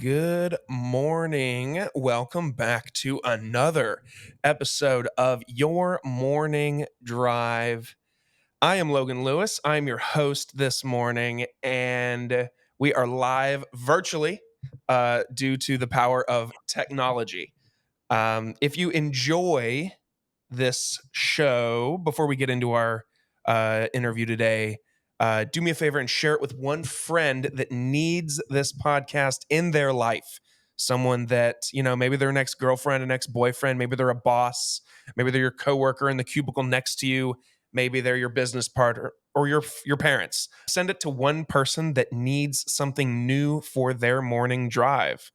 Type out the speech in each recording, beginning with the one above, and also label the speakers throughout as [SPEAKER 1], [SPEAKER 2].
[SPEAKER 1] Good morning. Welcome back to another episode of Your Morning Drive. I am Logan Lewis. I'm your host this morning, and we are live virtually due to the power of technology. If you enjoy this show, before we get into our interview today, do me a favor and share it with one friend that needs this podcast in their life. Someone that, maybe they're an ex-girlfriend, an ex-boyfriend, maybe they're a boss, maybe they're your coworker in the cubicle next to you, maybe they're your business partner or your parents. Send it to one person that needs something new for their morning drive.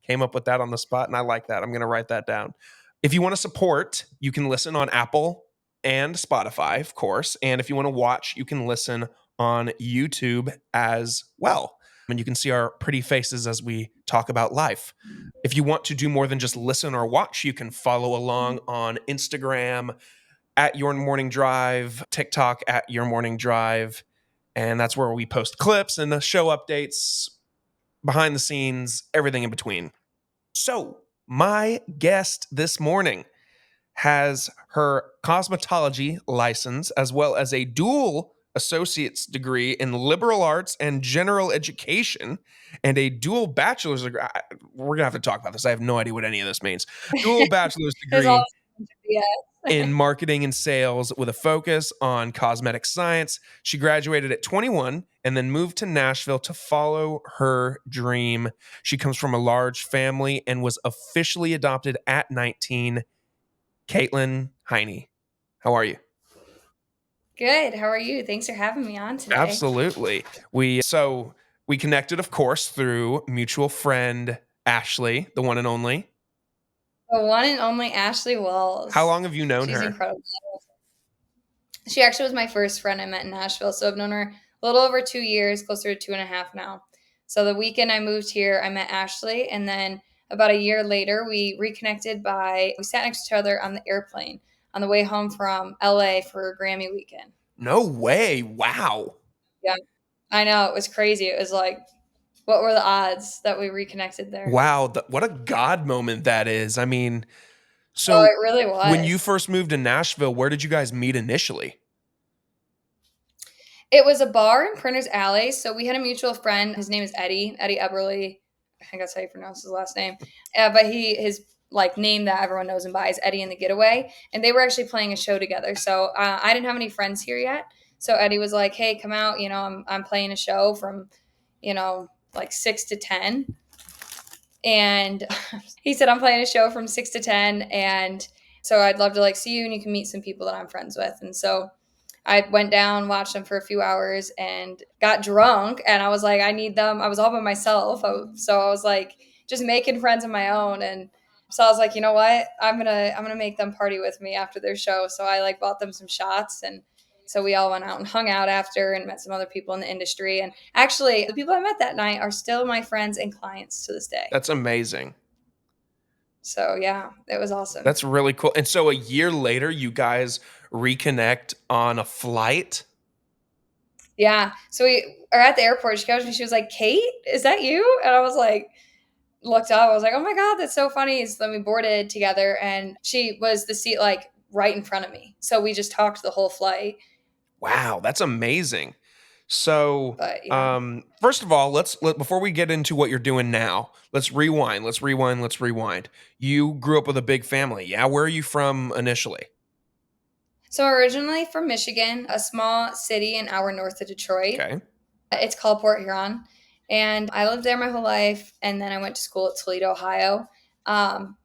[SPEAKER 1] Came up with that on the spot, and I like that. I'm going to write that down. If you want to support, you can listen on Apple and Spotify, of course. And if you want to watch, you can listen on YouTube as well. And you can see our pretty faces as we talk about life. If you want to do more than just listen or watch, you can follow along on Instagram at Your Morning Drive, TikTok at Your Morning Drive. And that's where we post clips and the show updates, behind the scenes, everything in between. So, my guest this morning has her cosmetology license as well as a dual associate's degree in liberal arts and general education and a dual bachelor's degree. We're going to have to talk about this. I have no idea what any of this means. Dual bachelor's
[SPEAKER 2] There's all
[SPEAKER 1] degree in marketing and sales with a focus on cosmetic science. She graduated at 21 and then moved to Nashville to follow her dream. She comes from a large family and was officially adopted at 19. Katelyn Heine, how are you?
[SPEAKER 2] Good. How are you? Thanks for having me on today.
[SPEAKER 1] Absolutely. We connected, of course, through mutual friend Ashley, the one and only.
[SPEAKER 2] The one and only Ashley Walls.
[SPEAKER 1] How long have you known her?
[SPEAKER 2] She's incredible. She actually was my first friend I met in Nashville. So I've known her a little over 2 years, closer to 2.5 now. So the weekend I moved here, I met Ashley. And then about a year later, we reconnected we sat next to each other on the airplane on the way home from LA for Grammy weekend.
[SPEAKER 1] No way. Wow.
[SPEAKER 2] Yeah, I know. It was crazy. It was like, what were the odds that we reconnected there?
[SPEAKER 1] Wow. What a God moment that is. I mean,
[SPEAKER 2] So it really was.
[SPEAKER 1] When you first moved to Nashville, where did you guys meet initially?
[SPEAKER 2] It was a bar in Printer's Alley. So we had a mutual friend. His name is Eddie Eberly. I think that's how you pronounce his last name. But his name that everyone knows him by is Eddie and the Getaway. And they were actually playing a show together. So I didn't have any friends here yet. So Eddie was like, hey, come out. I'm playing a show from, 6 to 10. And he said, I'm playing a show from 6 to 10. And so I'd love to see you and you can meet some people that I'm friends with. And so I went down, watched them for a few hours and got drunk. And I was like, I need them. I was all by myself. So I was like, just making friends of my own. And so I was like, you know what? I'm going to make them party with me after their show. So I bought them some shots, and so we all went out and hung out after and met some other people in the industry. And actually, the people I met that night are still my friends and clients to this day.
[SPEAKER 1] That's amazing.
[SPEAKER 2] So, yeah, it was awesome.
[SPEAKER 1] That's really cool. And so a year later, you guys reconnect on a flight?
[SPEAKER 2] Yeah. So we are at the airport. She comes and she was like, Kate, is that you? And I was like, looked up. I was like, oh my God, that's so funny. So then we boarded together and she was the seat right in front of me. So we just talked the whole flight.
[SPEAKER 1] Wow, that's amazing. So, first of all, before we get into what you're doing now, let's rewind. You grew up with a big family. Yeah. Where are you from initially?
[SPEAKER 2] So originally from Michigan, a small city an hour north of Detroit.
[SPEAKER 1] Okay.
[SPEAKER 2] It's called Port Huron. And I lived there my whole life. And then I went to school at Toledo, Ohio. And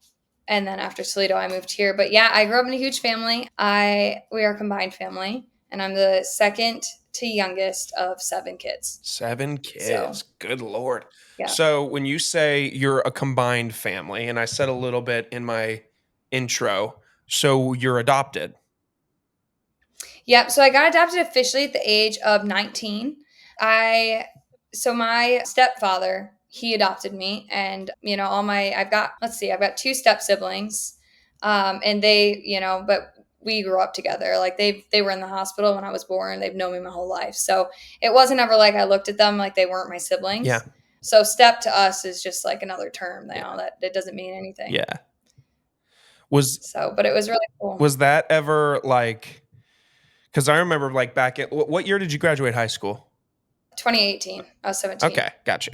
[SPEAKER 2] then after Toledo, I moved here. But yeah, I grew up in a huge family. We are a combined family. And I'm the second to youngest of 7 kids.
[SPEAKER 1] 7 kids. So, good Lord.
[SPEAKER 2] Yeah.
[SPEAKER 1] So when you say you're a combined family, and I said a little bit in my intro, so you're adopted.
[SPEAKER 2] Yep. So I got adopted officially at the age of 19. So my stepfather, he adopted me, and I've got 2 step siblings, and they, but we grew up together. They were in the hospital when I was born. They've known me my whole life. So it wasn't ever like I looked at them like they weren't my siblings.
[SPEAKER 1] Yeah.
[SPEAKER 2] So step to us is just like another term,
[SPEAKER 1] Yeah.
[SPEAKER 2] that it doesn't mean anything.
[SPEAKER 1] Yeah. Was
[SPEAKER 2] So, but it was really cool.
[SPEAKER 1] was that ever like, cuz I remember like back at what year did you graduate high school?
[SPEAKER 2] 2018, I was 17.
[SPEAKER 1] Okay, gotcha.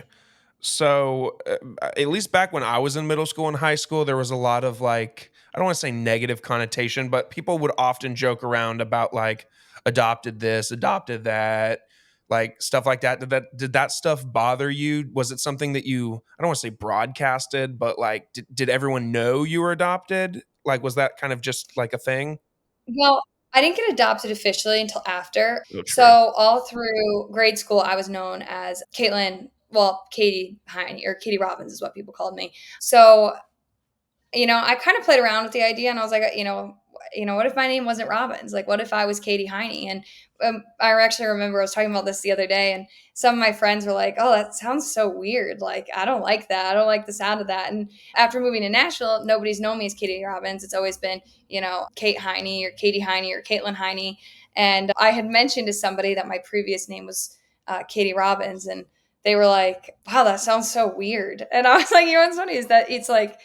[SPEAKER 1] So, at least back when I was in middle school and high school, there was a lot of like, I don't want to say negative connotation, but people would often joke around about like adopted this, adopted that, like stuff like that. Did that stuff bother you? Was it something that you, I don't want to say broadcasted, but like did everyone know you were adopted? Like was that kind of just like a thing?
[SPEAKER 2] Well, I didn't get adopted officially until after.
[SPEAKER 1] Oh, true.
[SPEAKER 2] So all through grade school, I was known as Caitlin, well, Katie Heine, or Katie Robbins is what people called me. So I kind of played around with the idea, and I was like, what if my name wasn't Robbins? Like, what if I was Katie Heine? And I actually remember I was talking about this the other day, and some of my friends were like, "Oh, that sounds so weird. Like, I don't like that. I don't like the sound of that." And after moving to Nashville, nobody's known me as Katie Robbins. It's always been, Kate Heine or Katie Heine or Katelyn Heine. And I had mentioned to somebody that my previous name was Katie Robbins, and they were like, "Wow, that sounds so weird." And I was like, what's funny is that it's like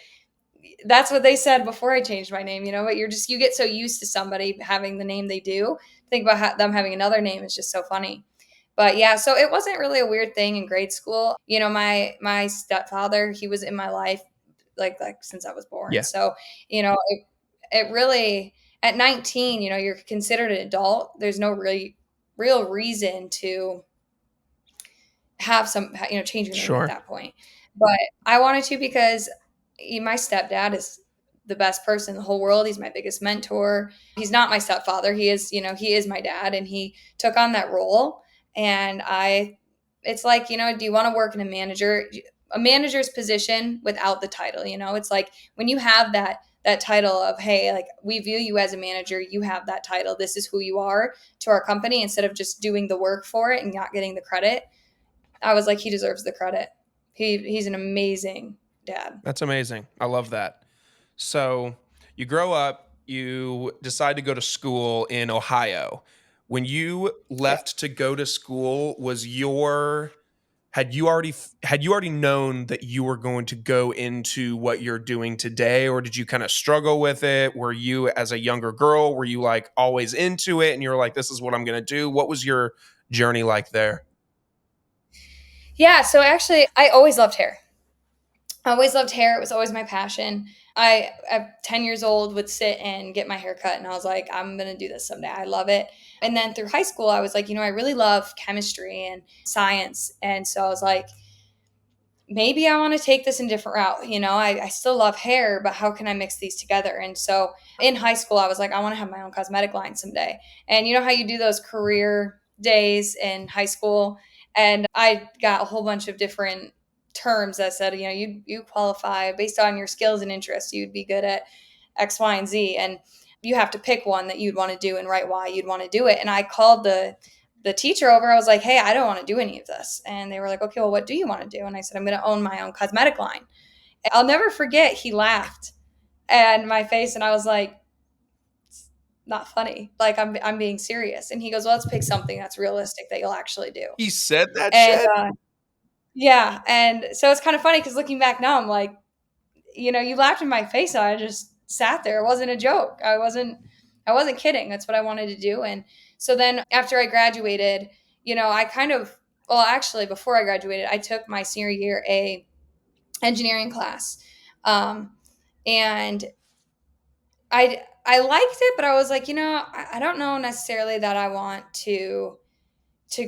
[SPEAKER 2] that's what they said before I changed my name, but you get so used to somebody having the name they do. Think about them having another name is just so funny. But yeah, so it wasn't really a weird thing in grade school. My stepfather, he was in my life like since I was born.
[SPEAKER 1] Yeah,
[SPEAKER 2] So, it really at 19, you're considered an adult. There's no really real reason to have change your name at
[SPEAKER 1] sure.
[SPEAKER 2] that point. But I wanted to because my stepdad is the best person in the whole world. He's my biggest mentor. He's not my stepfather. He is my dad, and he took on that role. And it's like, do you want to work in a manager's position without the title? It's like when you have that title of, hey, like we view you as a manager, you have that title. This is who you are to our company instead of just doing the work for it and not getting the credit. I was like, he deserves the credit. He's an amazing dad.
[SPEAKER 1] That's amazing. I love that. So you grow up, you decide to go to school in Ohio. When you
[SPEAKER 2] Yeah.
[SPEAKER 1] left to go to school, had you already known that you were going to go into what you're doing today, or did you kind of struggle with it? Were you, as a younger girl, were you like always into it and you were like, this is what I'm going to do? What was your journey like there?
[SPEAKER 2] Yeah. So actually, I always loved hair. I always loved hair. It was always my passion. At 10 years old, would sit and get my hair cut, and I was like, I'm going to do this someday. I love it. And then through high school, I was like, I really love chemistry and science. And so I was like, maybe I want to take this in a different route. I still love hair, but how can I mix these together? And so in high school, I was like, I want to have my own cosmetic line someday. And you know how you do those career days in high school? And I got a whole bunch of different terms that said, you qualify based on your skills and interests. You'd be good at X, Y, and Z. And you have to pick one that you'd want to do and write why you'd want to do it. And I called the teacher over. I was like, hey, I don't want to do any of this. And they were like, okay, well, what do you want to do? And I said, I'm going to own my own cosmetic line. I'll never forget, he laughed and my face, and I was like, it's not funny. Like I'm being serious. And he goes, well, let's pick something that's realistic that you'll actually do.
[SPEAKER 1] He said that
[SPEAKER 2] And
[SPEAKER 1] shit?
[SPEAKER 2] yeah. And so it's kind of funny because looking back now, I'm like, you laughed in my face. And I just sat there. It wasn't a joke. I wasn't kidding. That's what I wanted to do. And so then after I graduated, I kind of, well, actually, before I graduated, I took my senior year a engineering class, um, and I liked it, but I was like, I don't know necessarily that I want to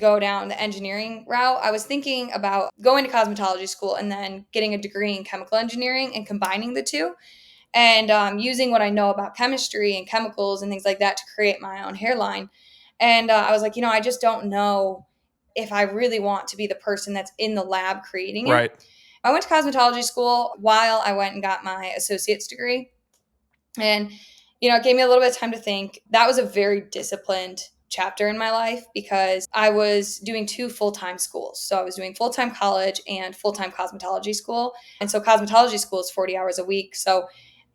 [SPEAKER 2] go down the engineering route. I was thinking about going to cosmetology school and then getting a degree in chemical engineering and combining the two and using what I know about chemistry and chemicals and things like that to create my own hairline. And I was like, I just don't know if I really want to be the person that's in the lab creating it.
[SPEAKER 1] Right.
[SPEAKER 2] I went to cosmetology school while I went and got my associate's degree. And, it gave me a little bit of time to think. That was a very disciplined chapter in my life because I was doing two full time schools. So I was doing full time college and full time cosmetology school. And so cosmetology school is 40 hours a week. So,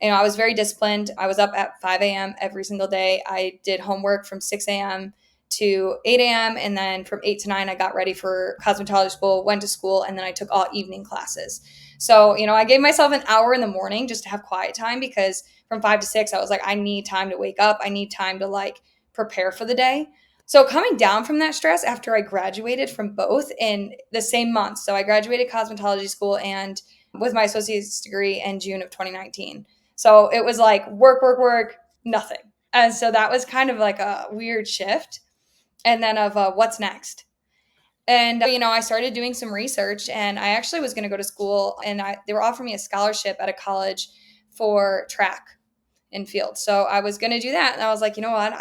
[SPEAKER 2] I was very disciplined. I was up at 5 a.m. every single day. I did homework from 6 a.m. to 8 a.m. And then from 8 to 9, I got ready for cosmetology school, went to school, and then I took all evening classes. So, I gave myself an hour in the morning just to have quiet time because from 5 to 6, I was like, I need time to wake up. I need time to like prepare for the day. So coming down from that stress after I graduated from both in the same month. So I graduated cosmetology school and with my associate's degree in June of 2019. So it was like work, work, work, nothing. And so that was kind of like a weird shift. And then of what's next. And I started doing some research, and I actually was going to go to school, and they were offering me a scholarship at a college for track and field. So I was going to do that, and I was like, you know what?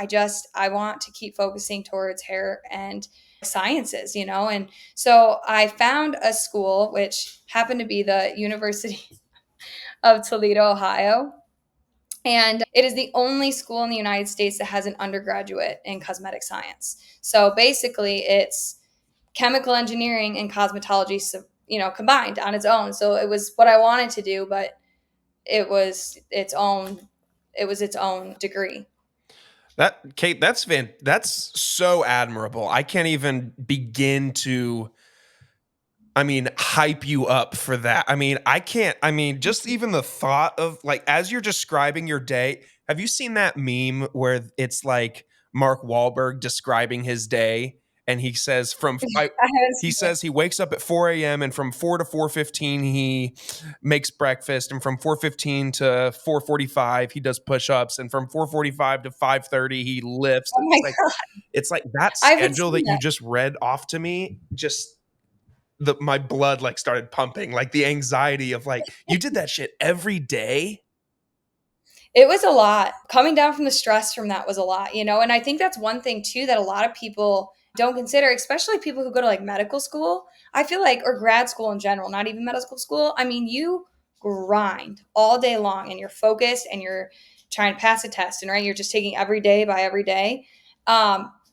[SPEAKER 2] I want to keep focusing towards hair and sciences, and so I found a school which happened to be the University of Toledo, Ohio. And it is the only school in the United States that has an undergraduate in cosmetic science. So basically, it's chemical engineering and cosmetology, combined on its own. So it was what I wanted to do, but it was its own. It was its own degree.
[SPEAKER 1] That Kate, that's so admirable. I can't even begin to hype you up for that. I can't. Just even the thought of like as you're describing your day, have you seen that meme where it's like Mark Wahlberg describing his day and he says
[SPEAKER 2] I haven't
[SPEAKER 1] he
[SPEAKER 2] seen it.
[SPEAKER 1] says he wakes up at 4 a.m. and from 4 to 4:15 he makes breakfast and from 4:15 to 4:45 he does push-ups and from 4:45 to 5:30 he lifts.
[SPEAKER 2] Oh my god,
[SPEAKER 1] It's like that
[SPEAKER 2] I haven't
[SPEAKER 1] schedule
[SPEAKER 2] seen
[SPEAKER 1] that you
[SPEAKER 2] that.
[SPEAKER 1] just read off to me just my blood like started pumping, like the anxiety of like you did that shit every day.
[SPEAKER 2] It was a lot. Coming down from the stress from that was a lot, and I think that's one thing too that a lot of people don't consider, especially people who go to like medical school. I feel like, or grad school in general, not even medical school. I mean, you grind all day long and you're focused and you're trying to pass a test, and right, you're just taking every day by every day.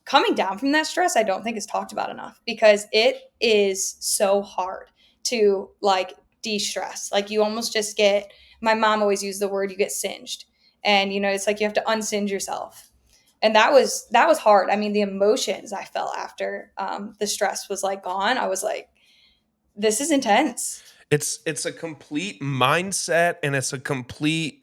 [SPEAKER 2] Coming down from that stress, I don't think is talked about enough because it is so hard to like de-stress. Like you almost just get, my mom always used the word, you get singed, and it's like you have to unsinge yourself, and that was hard. I mean, the emotions I felt after the stress was like gone, I was like, this is intense.
[SPEAKER 1] It's a complete mindset and it's a complete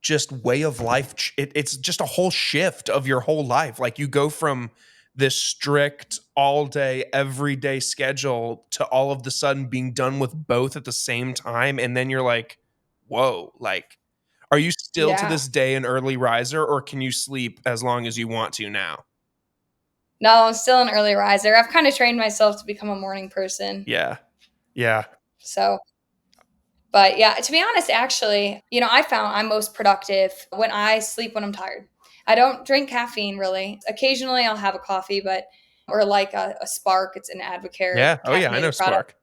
[SPEAKER 1] just way of life. It's just a whole shift of your whole life. Like you go from this strict all day, everyday schedule to all of the sudden being done with both at the same time. And then you're like, whoa, like, are you still to
[SPEAKER 2] Yeah.
[SPEAKER 1] this day an early riser or can you sleep as long as you want to now?
[SPEAKER 2] No, I'm still an early riser. I've kind of trained myself to become a morning person.
[SPEAKER 1] Yeah. Yeah.
[SPEAKER 2] So, but yeah, to be honest, actually, I found I'm most productive when I sleep when I'm tired. I don't drink caffeine really. Occasionally I'll have a coffee, but or like a Spark. It's an Advocare
[SPEAKER 1] Yeah. Oh, yeah. I know
[SPEAKER 2] caffeinated product.
[SPEAKER 1] Spark.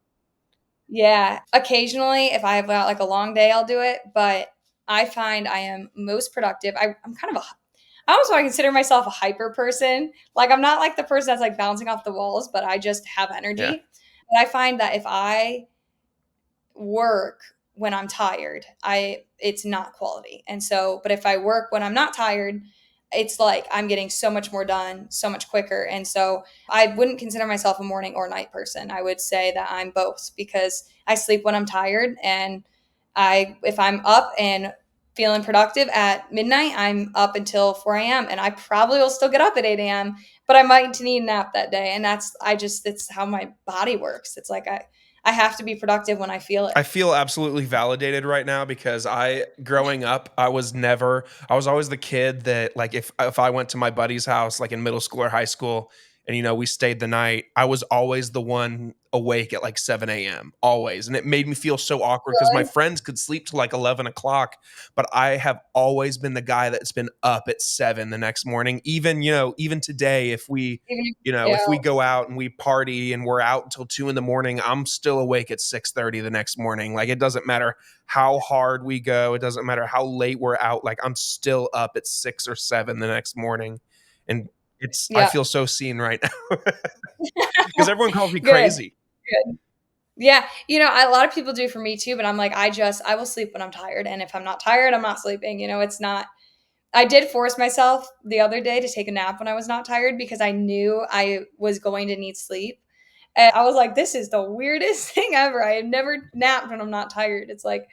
[SPEAKER 2] Yeah, occasionally if I have got like a long day, I'll do it, but I find I am most productive. I'm kind of a, I almost want to consider myself a hyper person. Like I'm not like the person that's like bouncing off the walls, but I just have
[SPEAKER 1] Yeah.
[SPEAKER 2] energy. And I find that if I work when I'm tired, it's not quality. And so, but if I work when I'm not tired, it's like I'm getting so much more done so much quicker. And so I wouldn't consider myself a morning or night person. I would say that I'm both because I sleep when I'm tired, and if I'm up and feeling productive at midnight, I'm up until 4 a.m. and I probably will still get up at 8 a.m., but I might need a nap that day. And it's how my body works. It's like I have to be productive when I feel it.
[SPEAKER 1] I feel absolutely validated right now because growing up, I was always the kid that like if I went to my buddy's house like in middle school or high school and we stayed the night, I was always the one awake at like 7 a.m. always. And it made me feel so awkward because my
[SPEAKER 2] Really?
[SPEAKER 1] friends could sleep till like 11 o'clock, but I have always been the guy that's been up at 7 the next morning. Even, even today,
[SPEAKER 2] Even if
[SPEAKER 1] if we
[SPEAKER 2] you
[SPEAKER 1] go out and we party and we're out until 2 in the morning, I'm still awake at 6:30 the next morning. Like it doesn't matter how hard we go, it doesn't matter how late we're out. Like I'm still up at 6 or 7 the next morning, and I
[SPEAKER 2] yeah.
[SPEAKER 1] feel so seen right now because everyone calls me
[SPEAKER 2] Good.
[SPEAKER 1] crazy.
[SPEAKER 2] Good. Yeah. A lot of people do for me too, but I'm like, I will sleep when I'm tired. And if I'm not tired, I'm not sleeping. It's not, I did force myself the other day to take a nap when I was not tired because I knew I was going to need sleep. And I was like, this is the weirdest thing ever. I have never napped when I'm not tired. It's like,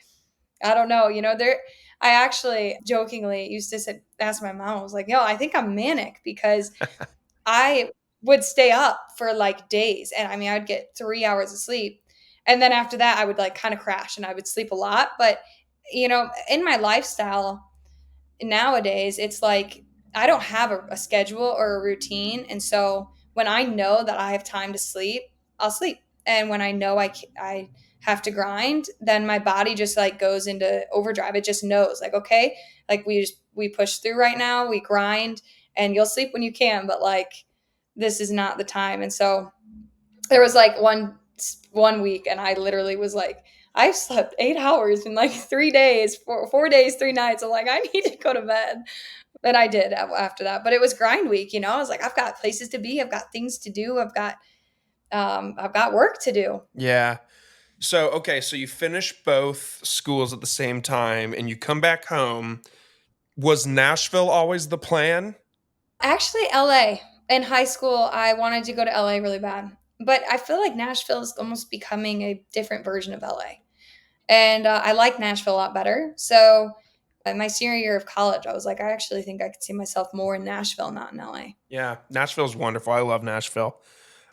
[SPEAKER 2] I don't know, there I actually jokingly used to ask my mom, I was like, yo, I think I'm manic because I would stay up for like days. And I mean, I'd get 3 hours of sleep. And then after that, I would like kind of crash and I would sleep a lot. But, in my lifestyle, nowadays it's like I don't have a schedule or a routine, and so when I know that I have time to sleep, I'll sleep. And when I know I have to grind, then my body just like goes into overdrive. It just knows like, okay, like we push through right now, we grind, and you'll sleep when you can, but like this is not the time. And so there was like one week and I literally was like, I've slept 8 hours in like 3 days, 4 days, 3 nights. I'm like, I need to go to bed. And I did after that. But it was grind week, I was like, I've got places to be, I've got things to do, I've got work to do.
[SPEAKER 1] Yeah. So, okay, so you finish both schools at the same time and you come back home. Was Nashville always the plan?
[SPEAKER 2] Actually, LA. In high school, I wanted to go to LA really bad. But I feel like Nashville is almost becoming a different version of LA. And I like Nashville a lot better. So in my senior year of college, I was like, I actually think I could see myself more in Nashville, not in LA.
[SPEAKER 1] Yeah, Nashville's wonderful. I love Nashville.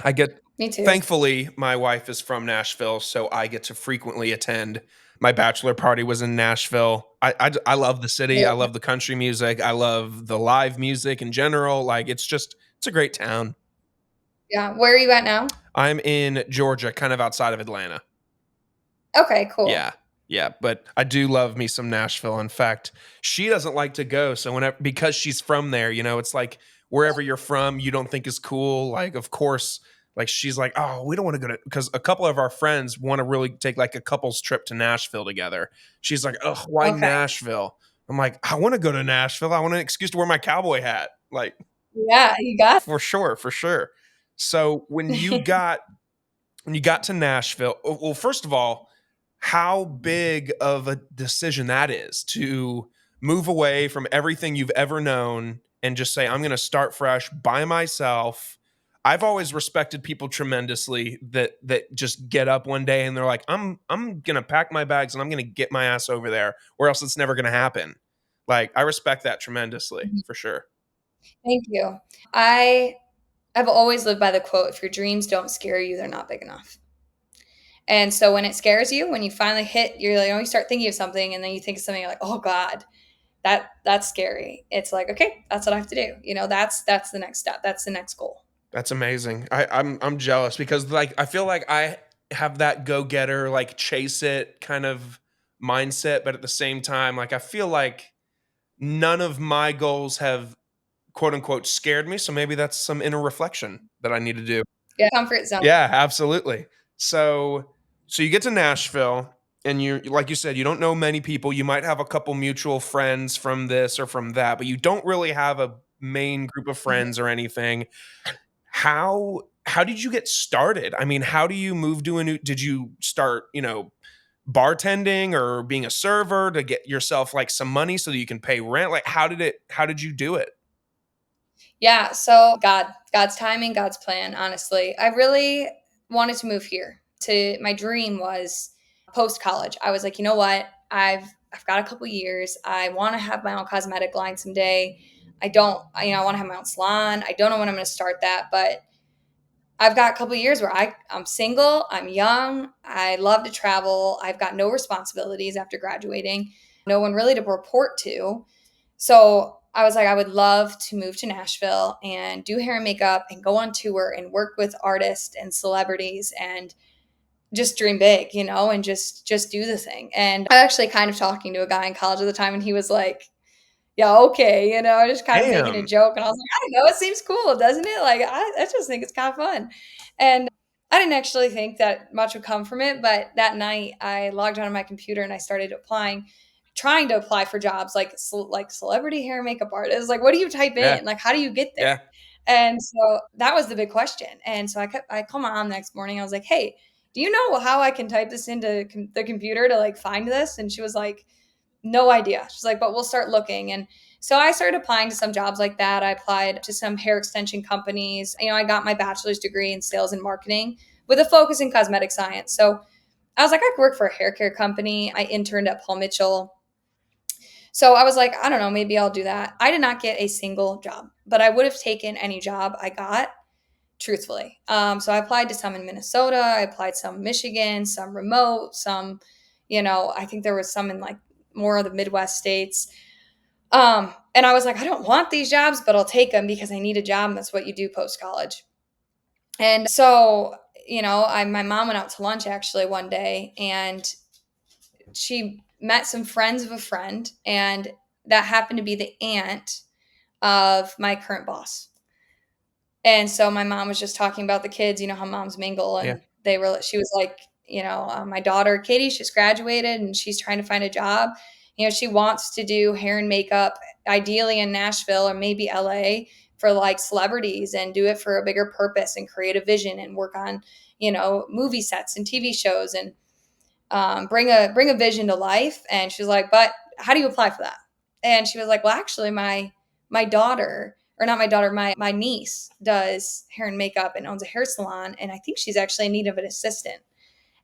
[SPEAKER 1] I get
[SPEAKER 2] Me too.
[SPEAKER 1] Thankfully, my wife is from Nashville, so I get to frequently attend. My bachelor party was in Nashville. I love the city. I
[SPEAKER 2] Yeah.
[SPEAKER 1] love the country music. I love the live music in general. Like it's a great town.
[SPEAKER 2] Yeah. Where are you at now?
[SPEAKER 1] I'm in Georgia, kind of outside of Atlanta.
[SPEAKER 2] Okay, cool.
[SPEAKER 1] Yeah. Yeah, but I do love me some Nashville. In fact, she doesn't like to go, so whenever because she's from there, it's like wherever you're from, you don't think is cool. Like, of course, like she's like, "Oh, we don't want to go to," because a couple of our friends want to really take like a couple's trip to Nashville together. She's like, "Oh, why
[SPEAKER 2] Okay.
[SPEAKER 1] Nashville?" I'm like, "I want to go to Nashville. I want an excuse to wear my cowboy hat." Like,
[SPEAKER 2] Yeah, you got
[SPEAKER 1] for sure, for sure. So when you got to Nashville, well, first of all, how big of a decision that is to move away from everything you've ever known and just say, I'm going to start fresh by myself. I've always respected people tremendously that just get up one day and they're like, I'm going to pack my bags and I'm going to get my ass over there or else it's never going to happen. Like, I respect that tremendously
[SPEAKER 2] Mhm.
[SPEAKER 1] for sure.
[SPEAKER 2] Thank you. I have always lived by the quote, if your dreams don't scare you, they're not big enough. And so when it scares you, when you finally hit, you're like, you start thinking of something and then you think of something, you're like, oh God, that's scary. It's like, okay, that's what I have to do. That's the next step. That's the next goal.
[SPEAKER 1] That's amazing. I'm jealous because like I feel like I have that go getter, like chase it kind of mindset, but at the same time, like I feel like none of my goals have quote unquote scared me. So maybe that's some inner reflection that I need to do.
[SPEAKER 2] Yeah. Comfort zone.
[SPEAKER 1] Yeah, absolutely. So you get to Nashville and you like you said, you don't know many people. You might have a couple mutual friends from this or from that, but you don't really have a main group of
[SPEAKER 2] Mhm.
[SPEAKER 1] friends or anything. How did you get started? I mean, how do you move to a new did you start, bartending or being a server to get yourself like some money so that you can pay rent? Like how did you do it?
[SPEAKER 2] Yeah, so God's timing, God's plan, honestly. I really wanted to move here. My dream was post college. I was like, you know what? I've got a couple years. I want to have my own cosmetic line someday. I want to have my own salon. I don't know when I'm going to start that, but I've got a couple years where I'm single, I'm young, I love to travel, I've got no responsibilities after graduating, no one really to report to. So I was like, I would love to move to Nashville and do hair and makeup and go on tour and work with artists and celebrities and just dream big, and just do the thing. And I actually kind of talking to a guy in college at the time, and he was like, yeah, okay, just kind of making a
[SPEAKER 1] Damn.
[SPEAKER 2] joke. And I was like, I don't know, it seems cool, doesn't it? Like, I just think it's kind of fun. And I didn't actually think that much would come from it. But that night, I logged on my computer and I started trying to apply for jobs like celebrity hair and makeup artist. Like, what do you type
[SPEAKER 1] Yeah.
[SPEAKER 2] in? Like, how do you get there?
[SPEAKER 1] Yeah.
[SPEAKER 2] And so that was the big question. And so I called my mom the next morning. I was like, hey, do you know how I can type this into the computer to like find this? And she was like, no idea. She's like, but we'll start looking. And so I started applying to some jobs like that. I applied to some hair extension companies. I got my bachelor's degree in sales and marketing with a focus in cosmetic science. So I was like, I could work for a hair care company. I interned at Paul Mitchell. So I was like, I don't know, maybe I'll do that. I did not get a single job, but I would have taken any job I got, truthfully. So I applied to some in Minnesota. I applied some in Michigan, some remote, some, I think there was some in like more of the Midwest states. And I was like, I don't want these jobs, but I'll take them because I need a job. And that's what you do post college. And so, my mom went out to lunch actually one day, and she met some friends of a friend, and that happened to be the aunt of my current boss. And so my mom was just talking about the kids, how moms mingle,
[SPEAKER 1] Yeah.
[SPEAKER 2] and she was like, my daughter Katie, she's graduated and she's trying to find a job. She wants to do hair and makeup, ideally in Nashville or maybe LA, for like celebrities, and do it for a bigger purpose and create a vision and work on, movie sets and TV shows, and bring a vision to life. And she was like, but how do you apply for that? And she was like, well, actually, my daughter, or not my daughter, my niece does hair and makeup and owns a hair salon, and I think she's actually in need of an assistant.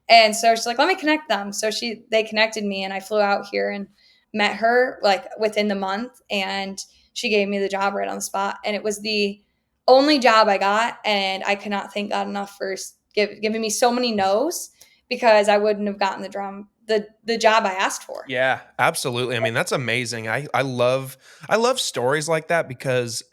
[SPEAKER 2] And so she's like, let me connect them. So they connected me, and I flew out here and met her like within the month, and she gave me the job right on the spot. And it was the only job I got, and I could not thank God enough for giving me so many no's, because I wouldn't have gotten the job I asked for.
[SPEAKER 1] Yeah, absolutely. I mean, that's amazing. I love stories like that because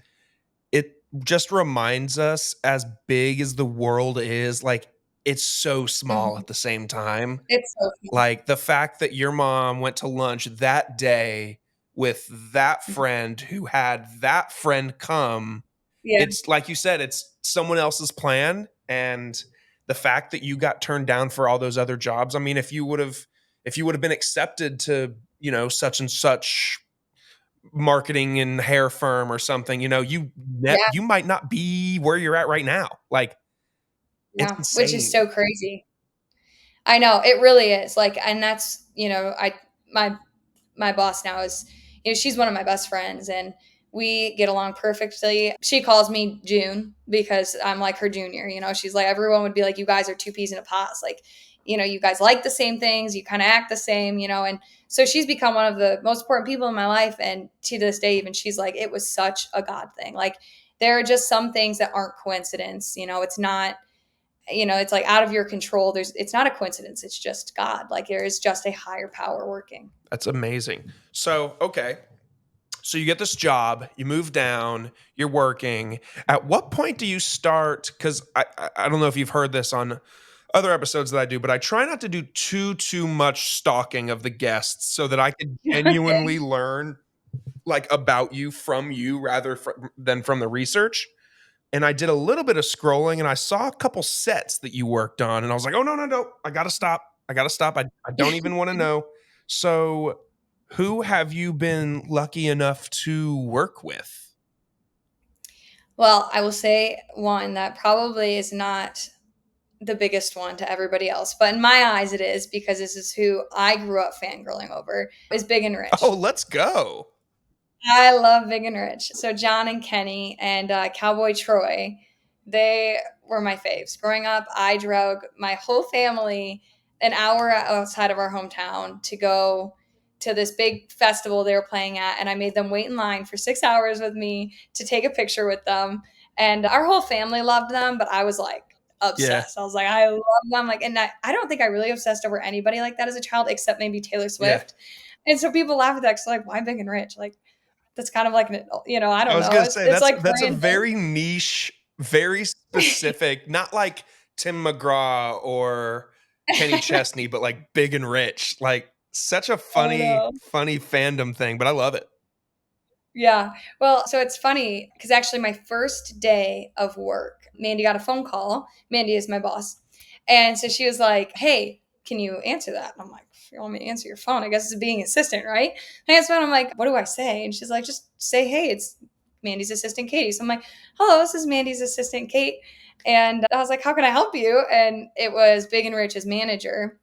[SPEAKER 1] it just reminds us, as big as the world is, like, it's so small
[SPEAKER 2] Mhm.
[SPEAKER 1] at the same time.
[SPEAKER 2] It's so fun.
[SPEAKER 1] Like, the fact that your mom went to lunch that day with that
[SPEAKER 2] Mhm.
[SPEAKER 1] friend who had that friend come,
[SPEAKER 2] Yeah,
[SPEAKER 1] it's like you said, it's someone else's plan, and the fact that you got turned down for all those other jobs, I mean, if you would have been accepted to, such and such marketing and hair firm or something,
[SPEAKER 2] yeah,
[SPEAKER 1] you might not be where you're at right now. Like, it's
[SPEAKER 2] yeah, which is
[SPEAKER 1] insane.
[SPEAKER 2] so crazy. I know, it really is. Like, and that's, my my boss now is, she's one of my best friends, and we get along perfectly. She calls me June because I'm like her junior. She's like, everyone would be like, you guys are two peas in a pod. It's like, you guys like the same things, you kind of act the same, and so she's become one of the most important people in my life. And to this day, even she's like, it was such a God thing. Like, there are just some things that aren't coincidence. It's not, it's like out of your control. It's not a coincidence. It's just God. Like, there is just a higher power working.
[SPEAKER 1] That's amazing. So, okay. So you get this job, you move down, you're working. At what point do you start? Because I don't know if you've heard this on other episodes that I do, but I try not to do too much stalking of the guests so that I can
[SPEAKER 2] Okay.
[SPEAKER 1] genuinely learn, like, about you from you rather than from the research. And I did a little bit of scrolling, and I saw a couple sets that you worked on, and I was like, oh no, no, no, I gotta stop. I gotta stop. I don't even want to know. So, who have you been lucky enough to work with?
[SPEAKER 2] Well, I will say one that probably is not the biggest one to everybody else, but in my eyes it is, because this is who I grew up fangirling over, is Big and
[SPEAKER 1] Oh,
[SPEAKER 2] Rich.
[SPEAKER 1] let's go.
[SPEAKER 2] I love Big and Rich. So John and Kenny and Cowboy Troy, they were my faves. Growing up, I drug my whole family an hour outside of our hometown to go to this big festival they were playing at, and I made them wait in line for 6 hours with me to take a picture with them. And our whole family loved them, but I was like
[SPEAKER 1] Yeah,
[SPEAKER 2] obsessed. I was like, I love them. Like, and I don't think I really obsessed over anybody like that as a child, except maybe Taylor
[SPEAKER 1] yeah.
[SPEAKER 2] Swift. And so people laugh at that because like, why Big and Rich? Like, that's kind of like an, I
[SPEAKER 1] I
[SPEAKER 2] don't
[SPEAKER 1] was
[SPEAKER 2] know.
[SPEAKER 1] gonna
[SPEAKER 2] It's
[SPEAKER 1] say
[SPEAKER 2] it's
[SPEAKER 1] that's
[SPEAKER 2] like
[SPEAKER 1] that's a
[SPEAKER 2] random.
[SPEAKER 1] very niche, very specific, not like Tim McGraw or Kenny Chesney, but like Big and Rich. Like, such a
[SPEAKER 2] Oh
[SPEAKER 1] funny,
[SPEAKER 2] no.
[SPEAKER 1] funny fandom thing, but I love it.
[SPEAKER 2] Yeah. Well, so it's funny because actually my first day of work, Mandy got a phone call. Mandy is my boss. And so she was like, hey, can you answer that? And I'm like, if you want me to answer your phone, I guess it's being assistant, right? And I answer it, I'm like, what do I say? And she's like, just say, hey, it's Mandy's assistant, Katie. So I'm like, hello, this is Mandy's assistant, Kate. And I was like, how can I help you? And it was Big and Rich's manager.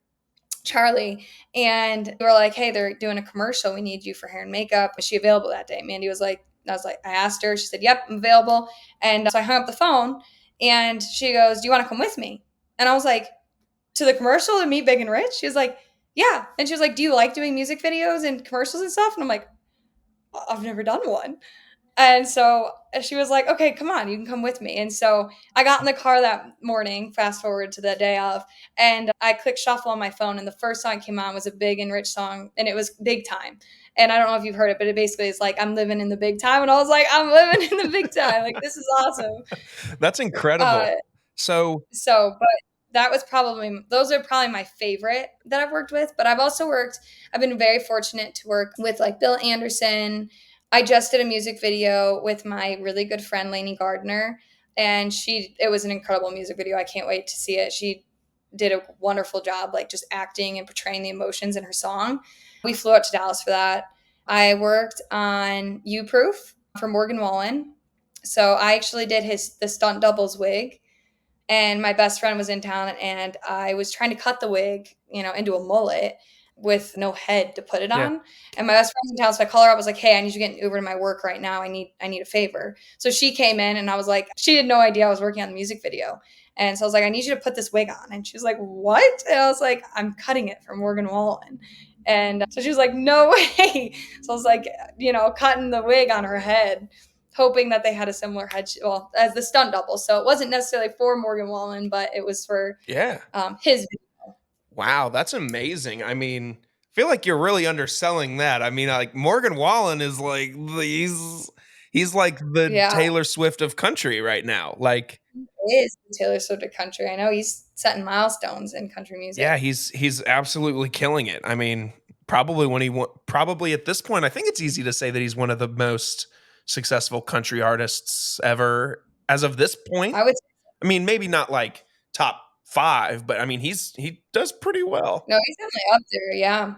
[SPEAKER 2] Charlie. And we were like, hey, they're doing a commercial. We need you for hair and makeup. Is she available that day? Mandy was like, I was like, I asked her. She said, yep, I'm available. And so I hung up the phone and she goes, do you want to come with me? And I was like, to the commercial to meet Big and Rich? She was like, yeah. And she was like, do you like doing music videos and commercials and stuff? And I'm like, I've never done one. And so she was like, okay, come on, you can come with me. And so I got in the car that morning, fast forward to the day of, and I clicked shuffle on my phone. And the first song that came on was a Big and Rich song, and it was Big Time. And I don't know if you've heard it, but it basically is like, I'm living in the big time. And I was like, I'm living in the big time. Like, this is awesome.
[SPEAKER 1] That's
[SPEAKER 2] Uh,
[SPEAKER 1] incredible. So,
[SPEAKER 2] but that was probably those are probably my favorite that I've worked with. But I've been very fortunate to work with like Bill Anderson. I just did a music video with my really good friend Lainey Gardner, and it was an incredible music video. I can't wait to see it. She did a wonderful job, like just acting and portraying the emotions in her song. We flew out to Dallas for that. I worked on You Proof for Morgan Wallen. So I actually did the stunt doubles wig, and my best friend was in town and I was trying to cut the wig, into a mullet with no head to put it
[SPEAKER 1] yeah.
[SPEAKER 2] on. And my best friend's in town, so I call her up. I was like, "Hey, I need you to get an Uber to my work right now. I need a favor." So she came in and I was like, she had no idea I was working on the music video. And so I was like, "I need you to put this wig on." And she was like, "What?" And I was like, "I'm cutting it for Morgan Wallen." And so she was like, "No way." So I was like, cutting the wig on her head, hoping that they had a similar head, well, as the stunt double. So it wasn't necessarily for Morgan Wallen, but it was for
[SPEAKER 1] Yeah.
[SPEAKER 2] his video.
[SPEAKER 1] Wow, that's amazing. I mean, I feel like you're really underselling that. I mean, like Morgan Wallen is like he's like the
[SPEAKER 2] Yeah,
[SPEAKER 1] Taylor Swift of country right now. Like,
[SPEAKER 2] it is Taylor Swift of country. I know he's setting milestones in country
[SPEAKER 1] yeah,
[SPEAKER 2] music.
[SPEAKER 1] he's absolutely killing it. I mean, probably probably at this point, I think it's easy to say that he's one of the most successful country artists ever as of this point.
[SPEAKER 2] I would
[SPEAKER 1] I mean, maybe not like top 5, but I mean, he does pretty well.
[SPEAKER 2] No, he's definitely up there, yeah.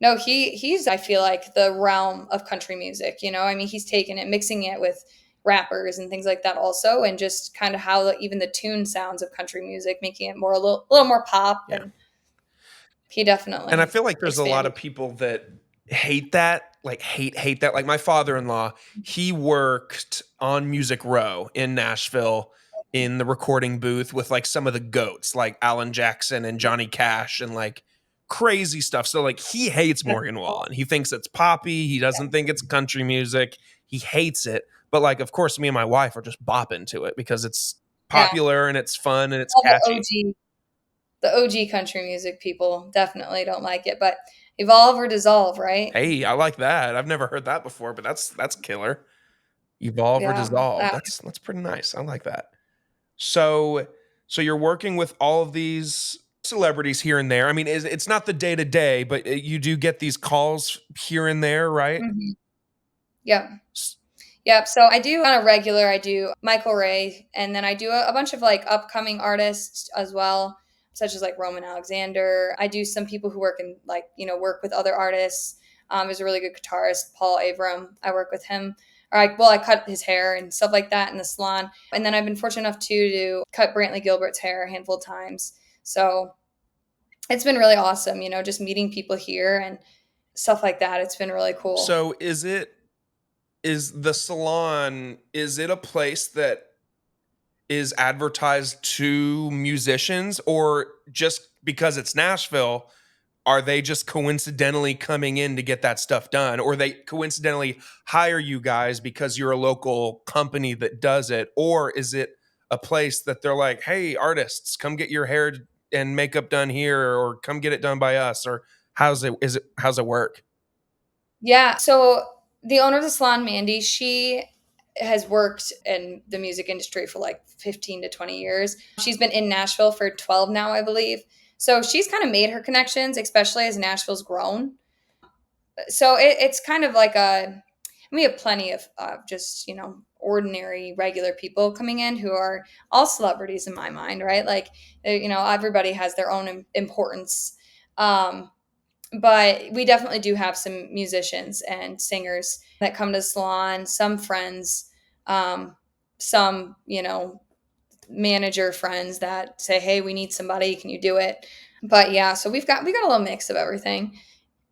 [SPEAKER 2] No, he's I feel like the realm of country music, I mean, he's taken it, mixing it with rappers and things like that also, and just kind of how even the tune sounds of country music, making it more a little more pop,
[SPEAKER 1] Yeah.
[SPEAKER 2] and he
[SPEAKER 1] And I
[SPEAKER 2] definitely
[SPEAKER 1] feel like there's a lot
[SPEAKER 2] expanded.
[SPEAKER 1] of people that hate that, like hate that. Like my father-in-law, he worked on Music Row in Nashville in the recording booth with like some of the goats, like Alan Jackson and Johnny Cash and like crazy stuff. So like he hates
[SPEAKER 2] That's
[SPEAKER 1] Morgan
[SPEAKER 2] cool.
[SPEAKER 1] Wallen. He thinks it's poppy. He doesn't think it's country music. He hates it. But like, of course, me and my wife are just bopping to it because it's
[SPEAKER 2] Yeah,
[SPEAKER 1] popular and it's fun and it's
[SPEAKER 2] all
[SPEAKER 1] catchy.
[SPEAKER 2] the OG country music people definitely don't like it, but evolve or dissolve, right?
[SPEAKER 1] Hey, I like that. I've never heard that before, but that's killer. Evolve or
[SPEAKER 2] Yeah,
[SPEAKER 1] dissolve. That's pretty nice. I like that. So so you're working with all of these celebrities here and there. I mean, it's not the day to day, but you do get these calls here and there, right?
[SPEAKER 2] mhm, yep.
[SPEAKER 1] S-
[SPEAKER 2] Yep. So I do on a regular, I do Michael Ray, and then I do a bunch of like upcoming artists as well, such as like Roman Alexander. I do some people who work in like, work with other artists. There's a really good guitarist, Paul Avram. I work with him. I cut his hair and stuff like that in the salon. And then I've been fortunate enough to cut Brantley Gilbert's hair a handful of times. So it's been really awesome, just meeting people here and stuff like that. It's been really cool.
[SPEAKER 1] So is the salon, is it a place that is advertised to musicians, or just because it's Nashville, are they just coincidentally coming in to get that stuff done, or they coincidentally hire you guys because you're a local company that does it, or is it a place that they're like, hey, artists, come get your hair and makeup done here, or come get it done by us, or how's it work?
[SPEAKER 2] Yeah. So the owner of the salon, Mandy, she has worked in the music industry for like 15 to 20 years. She's been in Nashville for 12 now, I believe. So she's kind of made her connections, especially as Nashville's grown. So it's kind of like we have plenty of just, ordinary, regular people coming in who are all celebrities in my mind, right? Like, everybody has their own importance. Um, but we definitely do have some musicians and singers that come to the salon, some friends, some, manager friends that say, hey, we need somebody. Can you do it? But yeah, so we got a little mix of everything.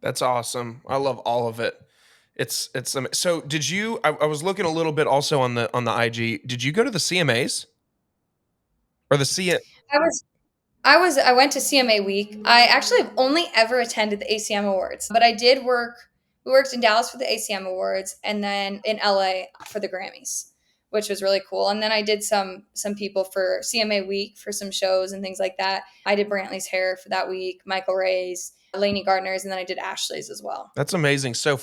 [SPEAKER 1] That's awesome. I love all of it. So did you I was looking a little bit also on the IG. Did you go to the CMAs or the C
[SPEAKER 2] I was I went to CMA week. I actually have only ever attended the ACM Awards, but I did work. We worked in Dallas for the ACM Awards, and then in LA for the Grammys, which was really cool. And then I did some people for CMA week for some shows and things like that. I did Brantley's hair for that week, Michael Ray's, Lainey Gardner's, and then I did Ashley's as well.
[SPEAKER 1] That's amazing. So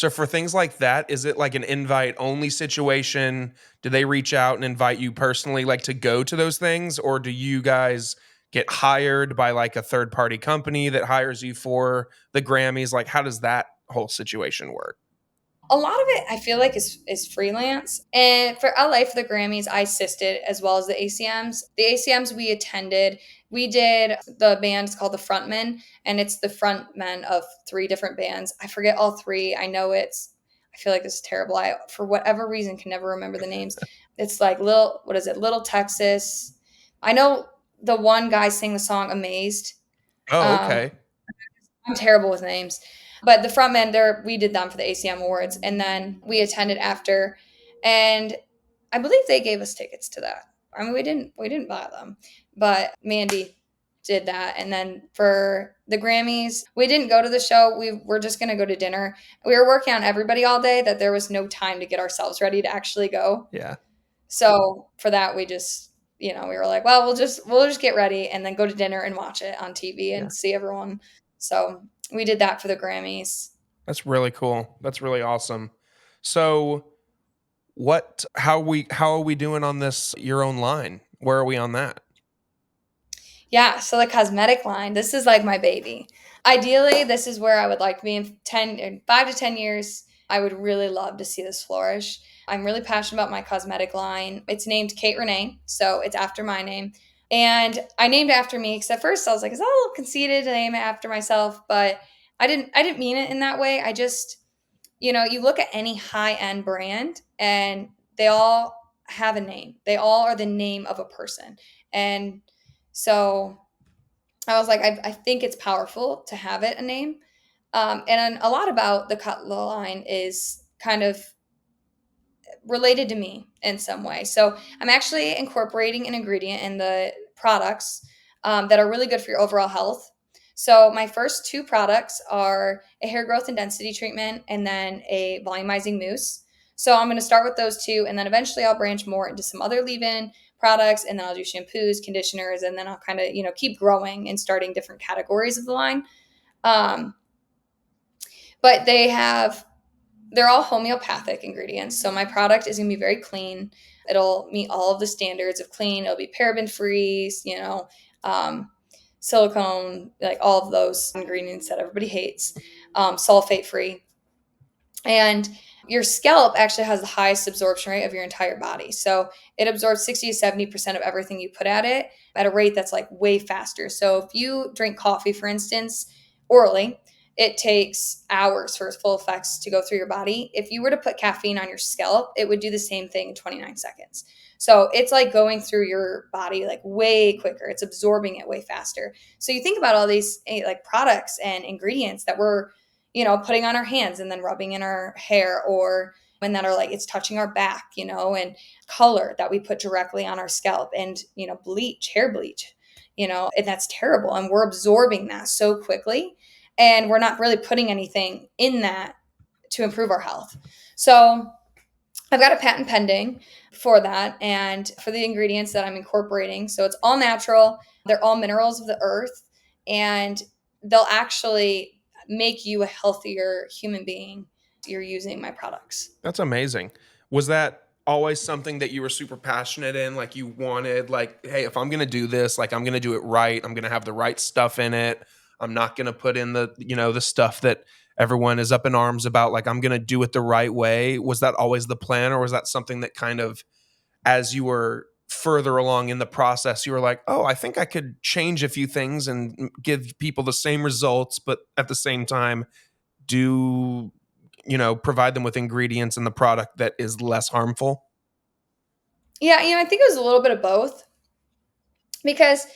[SPEAKER 1] for things like that, is it like an invite only situation? Do they reach out and invite you personally like to go to those things, or do you guys get hired by like a third party company that hires you for the Grammys? Like how does that whole situation work?
[SPEAKER 2] A lot of it I feel like is freelance. And for LA for the Grammys, I assisted as well as the ACMs. The ACMs we attended, we did the band's called the Frontmen, and it's the frontmen of three different bands. I forget all three. I feel like this is terrible. I for whatever reason can never remember the names. It's like Little what is it? Little Texas. I know the one guy sang the song Amazed.
[SPEAKER 1] Oh,
[SPEAKER 2] Um,
[SPEAKER 1] okay.
[SPEAKER 2] I'm terrible with names. But the front men there, we did them for the ACM Awards, and then we attended after, and I believe they gave us tickets to that. I mean, we didn't buy them, but Mandy did that. And then for the Grammys, we didn't go to the show. We were just gonna go to dinner. We were working on everybody all day that there was no time to get ourselves ready to actually go.
[SPEAKER 1] Yeah.
[SPEAKER 2] So for that, we just we were like, well, we'll just get ready and then go to dinner and watch it on TV
[SPEAKER 1] Yeah.
[SPEAKER 2] and see everyone. So we did that for the Grammys.
[SPEAKER 1] That's really cool. That's really awesome. So how are we doing on this your own line? Where are we on that?
[SPEAKER 2] Yeah, so the cosmetic line, this is like my baby. Ideally, this is where I would like to be in 5 to 10 years. I would really love to see this flourish. I'm really passionate about my cosmetic line. It's named Kate Renee, so it's after my name. And I named it after me because at first I was like, is that a little conceited to name it after myself? But I didn't mean it in that way. I just, you look at any high-end brand and they all have a name. They all are the name of a person. And so I was like, I think it's powerful to have it a name. And a lot about the Cutla line is kind of related to me in some way. So I'm actually incorporating an ingredient in the products that are really good for your overall health. So my first two products are a hair growth and density treatment and then a volumizing mousse. So I'm going to start with those two, and then eventually I'll branch more into some other leave-in products, and then I'll do shampoos, conditioners, and then I'll kind of keep growing and starting different categories of the line. Um, but they're all homeopathic ingredients. So my product is going to be very clean. It'll meet all of the standards of clean. It'll be paraben free, um, silicone, like all of those ingredients that everybody hates, sulfate free. And your scalp actually has the highest absorption rate of your entire body. So it absorbs 60 to 70% of everything you put at it at a rate that's like way faster. So if you drink coffee, for instance, orally, it takes hours for its full effects to go through your body. If you were to put caffeine on your scalp, it would do the same thing in 29 seconds. So it's like going through your body like way quicker. It's absorbing it way faster. So you think about all these like products and ingredients that we're putting on our hands and then rubbing in our hair, or when that are like it's touching our back, and color that we put directly on our scalp, and bleach, hair bleach, and that's terrible. And we're absorbing that so quickly, and we're not really putting anything in that to improve our health. So I've got a patent pending for that and for the ingredients that I'm incorporating. So it's all natural. They're all minerals of the earth, and they'll actually make you a healthier human being. You're using my products.
[SPEAKER 1] That's amazing. Was that always something that you were super passionate in? Like you wanted, like, hey, if I'm gonna do this, like I'm gonna do it right. I'm gonna have the right stuff in it. I'm not gonna put in the stuff that everyone is up in arms about. Like I'm gonna do it the right way. Was that always the plan, or was that something that kind of, as you were further along in the process, you were like, oh, I think I could change a few things and give people the same results, but at the same time do provide them with ingredients in the product that is less harmful?
[SPEAKER 2] Yeah, I think it was a little bit of both because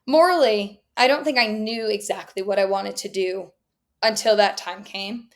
[SPEAKER 2] morally, I don't think I knew exactly what I wanted to do until that time came.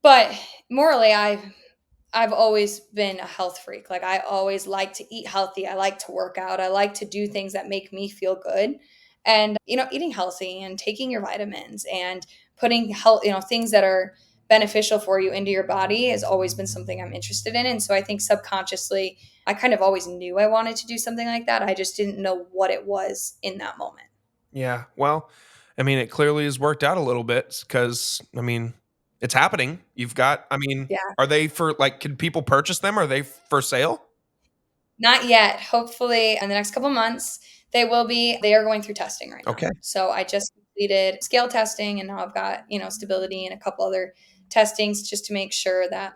[SPEAKER 2] But morally, I've always been a health freak. Like I always like to eat healthy. I like to work out. I like to do things that make me feel good. And eating healthy and taking your vitamins and putting health, things that are beneficial for you into your body has always been something I'm interested in. And so I think subconsciously I kind of always knew I wanted to do something like that. I just didn't know what it was in that moment.
[SPEAKER 1] Yeah. Well, I mean, it clearly has worked out a little bit because, I mean, it's happening. You've got, I mean,
[SPEAKER 2] Yeah.
[SPEAKER 1] are they for like, can people purchase them? Are they for sale?
[SPEAKER 2] Not yet. Hopefully, in the next couple months, they will be. They are going through testing right now.
[SPEAKER 1] Okay.
[SPEAKER 2] So I just completed scale testing, and now I've got stability and a couple other testings just to make sure that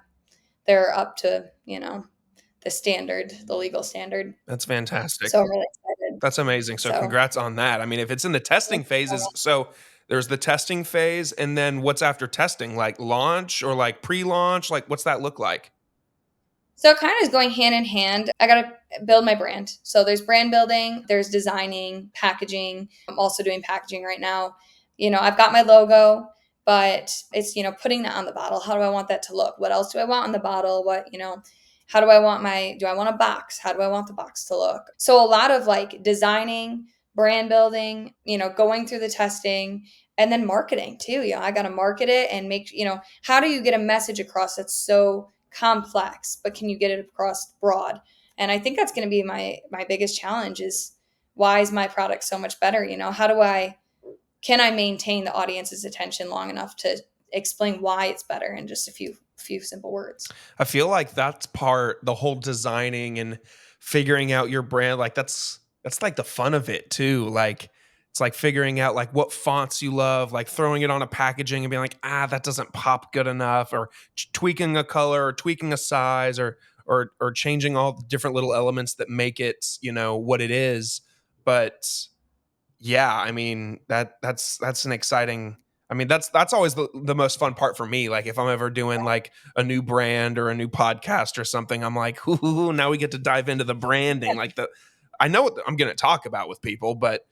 [SPEAKER 2] they're up to the standard, the legal standard.
[SPEAKER 1] That's fantastic.
[SPEAKER 2] So I'm really excited.
[SPEAKER 1] That's amazing. So
[SPEAKER 2] So
[SPEAKER 1] congrats on that. I mean, if it's in the testing phases, so there's the testing phase, and then what's after testing? Like launch or like pre-launch? Like what's that look like?
[SPEAKER 2] So it kind of is going hand in hand. I got to build my brand. So there's brand building, there's designing, packaging. I'm also doing packaging right now. I've got my logo, but it's, putting that on the bottle. How do I want that to look? What else do I want on the bottle? How do I want a box? How do I want the box to look? So a lot of like designing, brand building, going through the testing and then marketing too. I got to market it and how do you get a message across that's so complex, but can you get it across broad? And I think that's going to be my biggest challenge is why is my product so much better? How do I can I maintain the audience's attention long enough to explain why it's better in just a few simple words?
[SPEAKER 1] I feel like that's part the whole designing and figuring out your brand, like that's like the fun of it too. Like it's like figuring out like what fonts you love, like throwing it on a packaging and being like, that doesn't pop good enough, or tweaking a color or tweaking a size or changing all the different little elements that make it, what it is. But yeah, I mean, that's an exciting. I mean, that's always the most fun part for me. Like if I'm ever doing like a new brand or a new podcast or something, I'm like, ooh, now we get to dive into the branding. Like I know what I'm going to talk about with people, but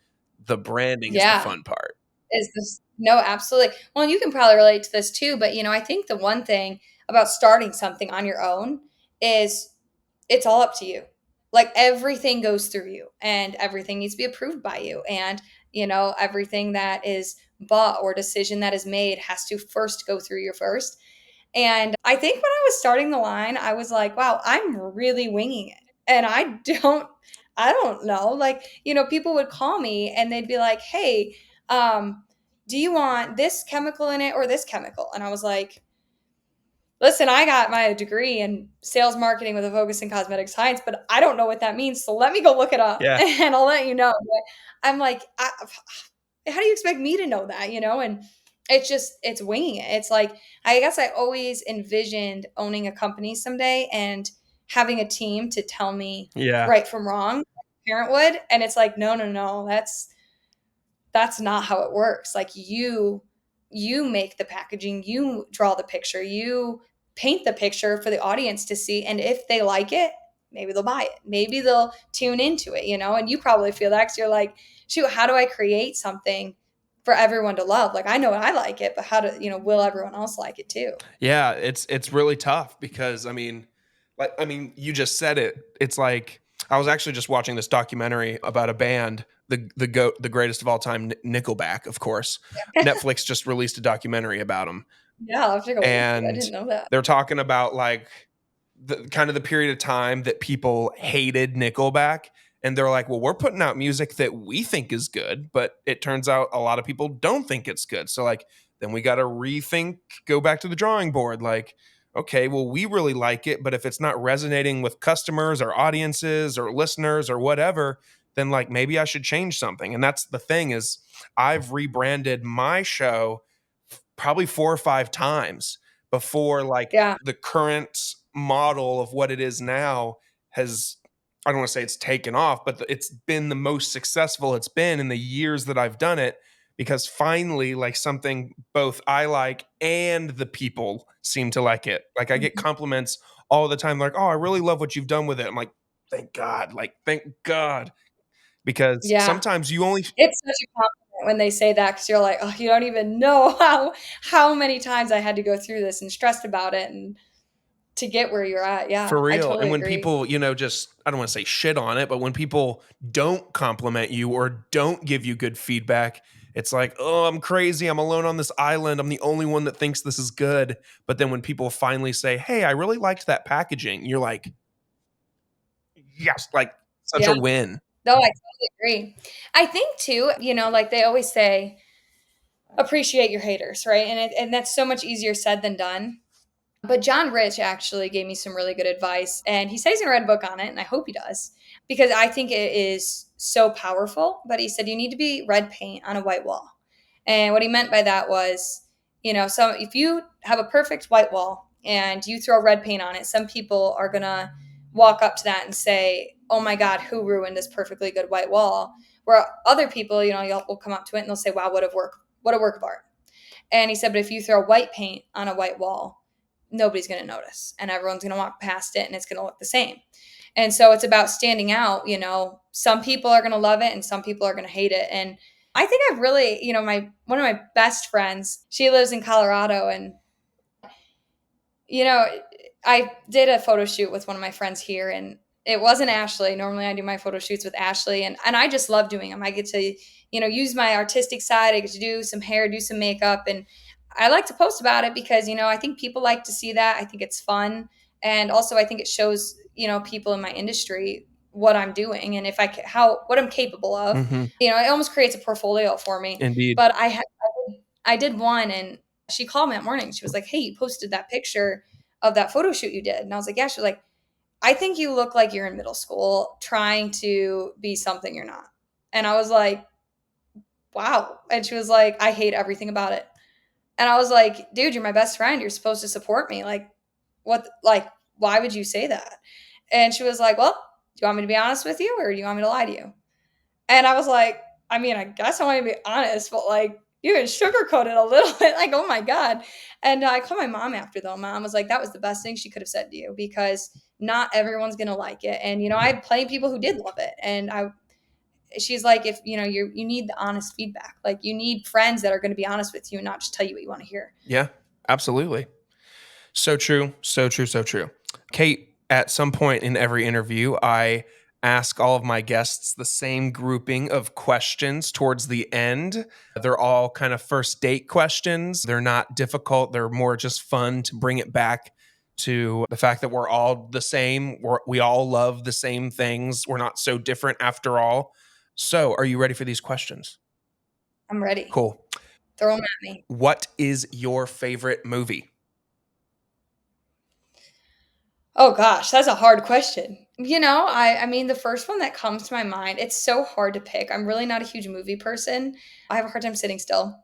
[SPEAKER 1] the branding is the
[SPEAKER 2] Yeah.
[SPEAKER 1] fun part.
[SPEAKER 2] Is this No, absolutely. Well, and you can probably relate to this too, but I think the one thing about starting something on your own is it's all up to you. Like everything goes through you and everything needs to be approved by you. And, everything that is bought or decision that is made has to first go through you first. And I think when I was starting the line, I was like, wow, I'm really winging it. And I don't know. Like, people would call me and they'd be like, hey, do you want this chemical in it or this chemical? And I was like, listen, I got my degree in sales marketing with a focus in cosmetic science, but I don't know what that means. So let me go look it up
[SPEAKER 1] Yeah.
[SPEAKER 2] and I'll let you know. But I'm like, how do you expect me to know that? And it's winging it. It's like, I guess I always envisioned owning a company someday and having a team to tell me
[SPEAKER 1] Yeah.
[SPEAKER 2] right from wrong, like a parent would. And it's like, no, no, no, that's not how it works. Like you make the packaging, you draw the picture, you paint the picture for the audience to see, and if they like it, maybe they'll buy it, maybe they'll tune into it, and you probably feel that because you're like, shoot, how do I create something for everyone to love? Like I know I like it, but how do will everyone else like it too?
[SPEAKER 1] Yeah, it's really tough because I mean, you just said it. It's like I was actually just watching this documentary about a band, the greatest of all time, Nickelback, of course. Netflix just released a documentary about them,
[SPEAKER 2] Yeah, I'll have to go look at it. I
[SPEAKER 1] and
[SPEAKER 2] didn't know that.
[SPEAKER 1] they're talking about like the kind of the period of time that people hated Nickelback. And they're like, well, we're putting out music that we think is good, but it turns out a lot of people don't think it's good. So like then we got to rethink, go back to the drawing board. Like, okay, well, we really like it, but if it's not resonating with customers or audiences or listeners or whatever, then like maybe I should change something. And that's the thing is I've rebranded my show probably 4 or 5 times before like
[SPEAKER 2] Yeah.
[SPEAKER 1] the current model of what it is now has, I don't want to say it's taken off, but it's been the most successful it's been in the years that I've done it, because finally like something both I like and the people seem to like it. Like I get
[SPEAKER 2] Mhm.
[SPEAKER 1] compliments all the time like, "Oh, I really love what you've done with it." I'm like, "Thank God." Like, "Thank God." Because
[SPEAKER 2] Yeah.
[SPEAKER 1] sometimes you only
[SPEAKER 2] It's such a compliment. when they say that because you're like, oh, you don't even know how many times I had to go through this and stressed about it and to get where you're at.
[SPEAKER 1] For
[SPEAKER 2] Yeah, I
[SPEAKER 1] real.
[SPEAKER 2] totally
[SPEAKER 1] And when
[SPEAKER 2] agree.
[SPEAKER 1] people, just I don't want to say shit on it, but when people don't compliment you or don't give you good feedback, it's like, "Oh, I'm crazy. I'm alone on this island. I'm the only one that thinks this is good." But then when people finally say, "Hey, I really liked that packaging." You're like, "Yes, like such
[SPEAKER 2] Yeah,
[SPEAKER 1] a win."
[SPEAKER 2] no, I totally agree. I think too, like they always say, appreciate your haters, right? And that's so much easier said than done. But John Rich actually gave me some really good advice, and he says he's gonna write a book on it, and I hope he does because I think it is so powerful. But he said you need to be red paint on a white wall, and what he meant by that was, so if you have a perfect white wall and you throw red paint on it, some people are gonna walk up to that and say, "Oh my God, who ruined this perfectly good white wall?" Where other people, will come up to it and they'll say, "Wow, what a work of art." And he said, but if you throw white paint on a white wall, nobody's going to notice and everyone's going to walk past it and it's going to look the same. And so it's about standing out. Some people are going to love it and some people are going to hate it. And I think I've really, my one of my best friends, she lives in Colorado, and you know, I did a photo shoot with one of my friends here, and it wasn't Ashley. Normally, I do my photo shoots with Ashley, and I just love doing them. I get to, use my artistic side. I get to do some hair, do some makeup, and I like to post about it because I think people like to see that. I think it's fun, and also I think it shows people in my industry what I'm doing and if how what I'm capable of.
[SPEAKER 1] Mhm.
[SPEAKER 2] It almost creates a portfolio for me.
[SPEAKER 1] Indeed.
[SPEAKER 2] But I did one, and she called me that morning. She was like, "Hey, you posted that picture of that photo shoot you did." And I was like, "Yeah." She was like, "I think you look like you're in middle school trying to be something you're not." And I was like, "Wow." And she was like, "I hate everything about it." And I was like, "Dude, you're my best friend. You're supposed to support me. Like, what, like, why would you say that?" And she was like, "Well, do you want me to be honest with you or do you want me to lie to you?" And I was like, I mean, I guess I want to be honest, but like you can sugarcoat it a little bit. Like, oh my God. And I called my mom after though. Mom was like, that was the best thing she could have said to you because not everyone's gonna like it. And I had plenty of people who did love it. And she's like, if you need the honest feedback. Like you need friends that are gonna be honest with you and not just tell you what you want to hear.
[SPEAKER 1] Yeah, absolutely. So true. So true. So true. Kate, at some point in every interview, I ask all of my guests the same grouping of questions towards the end. They're all kind of first date questions. They're not difficult, they're more just fun to bring it back to the fact that we're all the same. We all love the same things. We're not so different after all. So, are you ready for these questions?
[SPEAKER 2] I'm ready.
[SPEAKER 1] Cool.
[SPEAKER 2] Throw them at me.
[SPEAKER 1] What is your favorite movie?
[SPEAKER 2] Oh gosh, that's a hard question. I mean the first one that comes to my mind, it's so hard to pick. I'm really not a huge movie person. I have a hard time sitting still.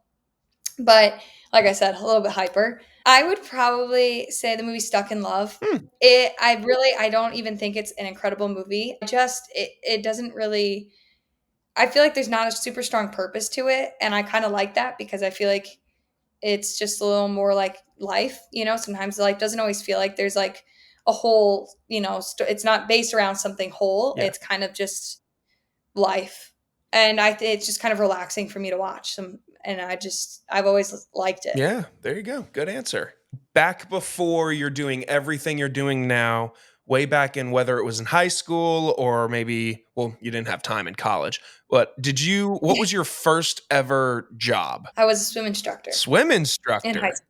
[SPEAKER 2] But like I said, a little bit hyper. I would probably say the movie Stuck in Love.
[SPEAKER 1] Hmm.
[SPEAKER 2] I don't even think it's an incredible movie. It doesn't really, I feel like there's not a super strong purpose to it, and I kind of like that because I feel like it's just a little more like life. Sometimes life doesn't always feel like there's like a whole, it's not based around something whole.
[SPEAKER 1] Yeah.
[SPEAKER 2] It's kind of just life. And it's just kind of relaxing for me to watch some. And I've always liked it.
[SPEAKER 1] Yeah, there you go. Good answer. Back before you're doing everything you're doing now, way back in whether it was in high school or maybe, well, you didn't have time in college, but what was your first ever job?
[SPEAKER 2] I was a swim instructor
[SPEAKER 1] Swim
[SPEAKER 2] in high
[SPEAKER 1] instructor.
[SPEAKER 2] school.